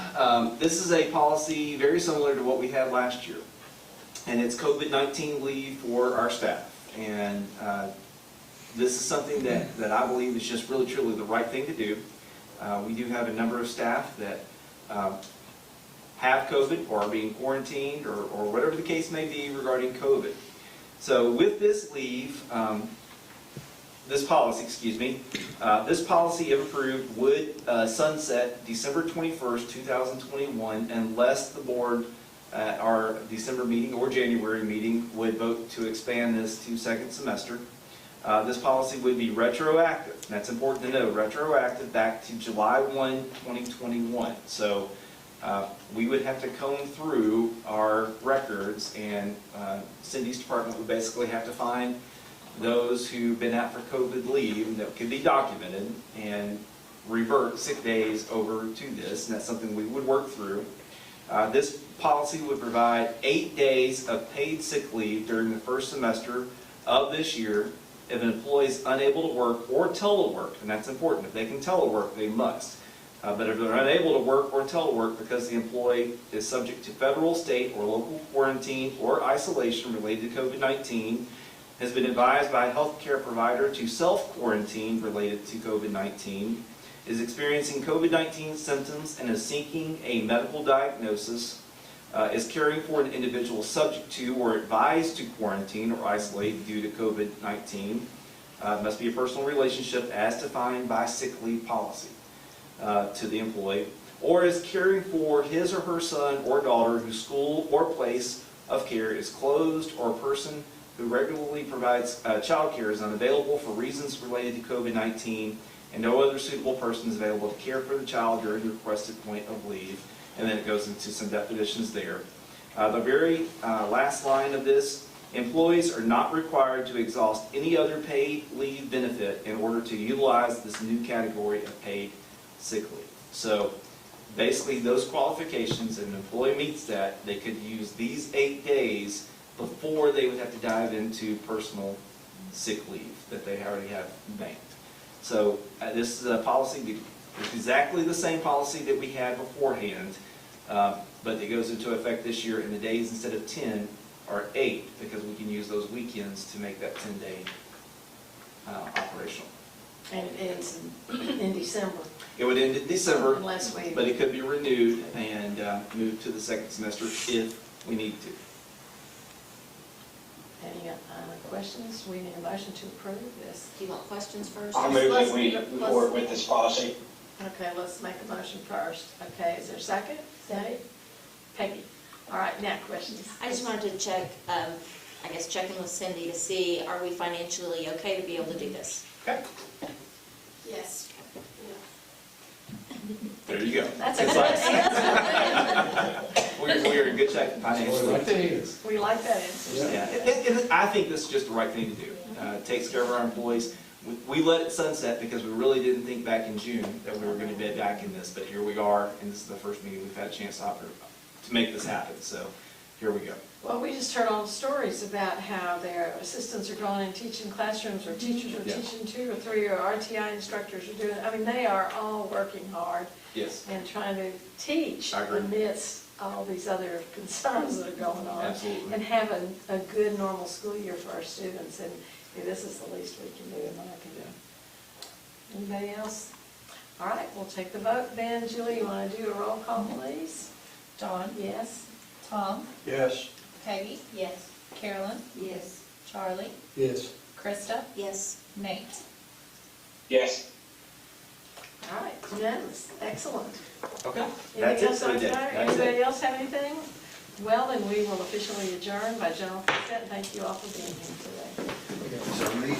This is a policy very similar to what we had last year. And it's COVID-19 leave for our staff. And this is something that I believe is just really truly the right thing to do. We do have a number of staff that have COVID or are being quarantined or whatever the case may be regarding COVID. So with this leave, this policy, this policy, if approved, would sunset December 21st, 2021, unless the board at our December meeting or January meeting would vote to expand this to second semester. This policy would be retroactive. And that's important to know, retroactive back to July 1, 2021. So we would have to comb through our records, and Cindy's department would basically have to find those who've been out for COVID leave that could be documented and revert sick days over to this, and that's something we would work through. This policy would provide 8 days of paid sick leave during the first semester of this year if an employee is unable to work or telework, and that's important. If they can telework, they must. But if they're unable to work or telework because the employee is subject to federal, state, or local quarantine or isolation related to COVID-19, has been advised by a healthcare provider to self-quarantine related to COVID-19, is experiencing COVID-19 symptoms and is seeking a medical diagnosis, is caring for an individual subject to or advised to quarantine or isolate due to COVID-19, must be a personal relationship as defined by sick leave policy to the employee, or is caring for his or her son or daughter whose school or place of care is closed, or a person who regularly provides child care is unavailable for reasons related to COVID-19, and no other suitable person is available to care for the child during the requested point of leave. And then it goes into some definitions there. The very last line of this Employees are not required to exhaust any other paid leave benefit in order to utilize this new category of paid sick leave. So basically, those qualifications, and an employee meets that, they could use these 8 days before they would have to dive into personal sick leave that they already have banked. So this is a policy, it's exactly the same policy that we had beforehand, but it goes into effect this year, and the days instead of 10 are 8, because we can use those weekends to make that 10-day operational. And it ends in December. It would end in December, Unless we. but it could be renewed and moved to the second semester if we need to. Any questions? We need a motion to approve this. Do you want questions first? I move that we Let's- move forward with this policy. Okay, let's make a motion first. Okay, is there a second? Nate? Peggy? All right, now questions. I just wanted to check, I guess check in with Cindy to see, are we financially okay to be able to do this? Okay. Yes. There you go. That's a It's good like- We are in good shape financially. We like that answer. Yeah, and I think this is just the right thing to do. It takes care of our employees. We let it sunset because we really didn't think back in June that we were going to be back in this, but here we are, and this is the first meeting we've had a chance to make this happen, so here we go. Well, we just heard all the stories about how their assistants are going and teaching classrooms, or teachers are Yeah. teaching 2 or 3, or RTI instructors are doing, I mean, they are all working hard Yes, and trying to teach I agree. amidst all these other concerns that are going on. absolutely. And have a good, normal school year for our students, and this is the least we can do, in my opinion. Anybody else? All right, we'll take the vote then. Julie, you want to do a roll call, please? Dawn, Yes? Tom, Yes. Peggy, Yes. Carolyn, Yes. Charlie, Yes. Krista, Yes. Nate. Yes. All right, unanimous, excellent. Okay, that's Anything it else for on today. tonight? That's it. Anybody else have anything? Well, then we will officially adjourn by general consent. Thank you all for being here today. So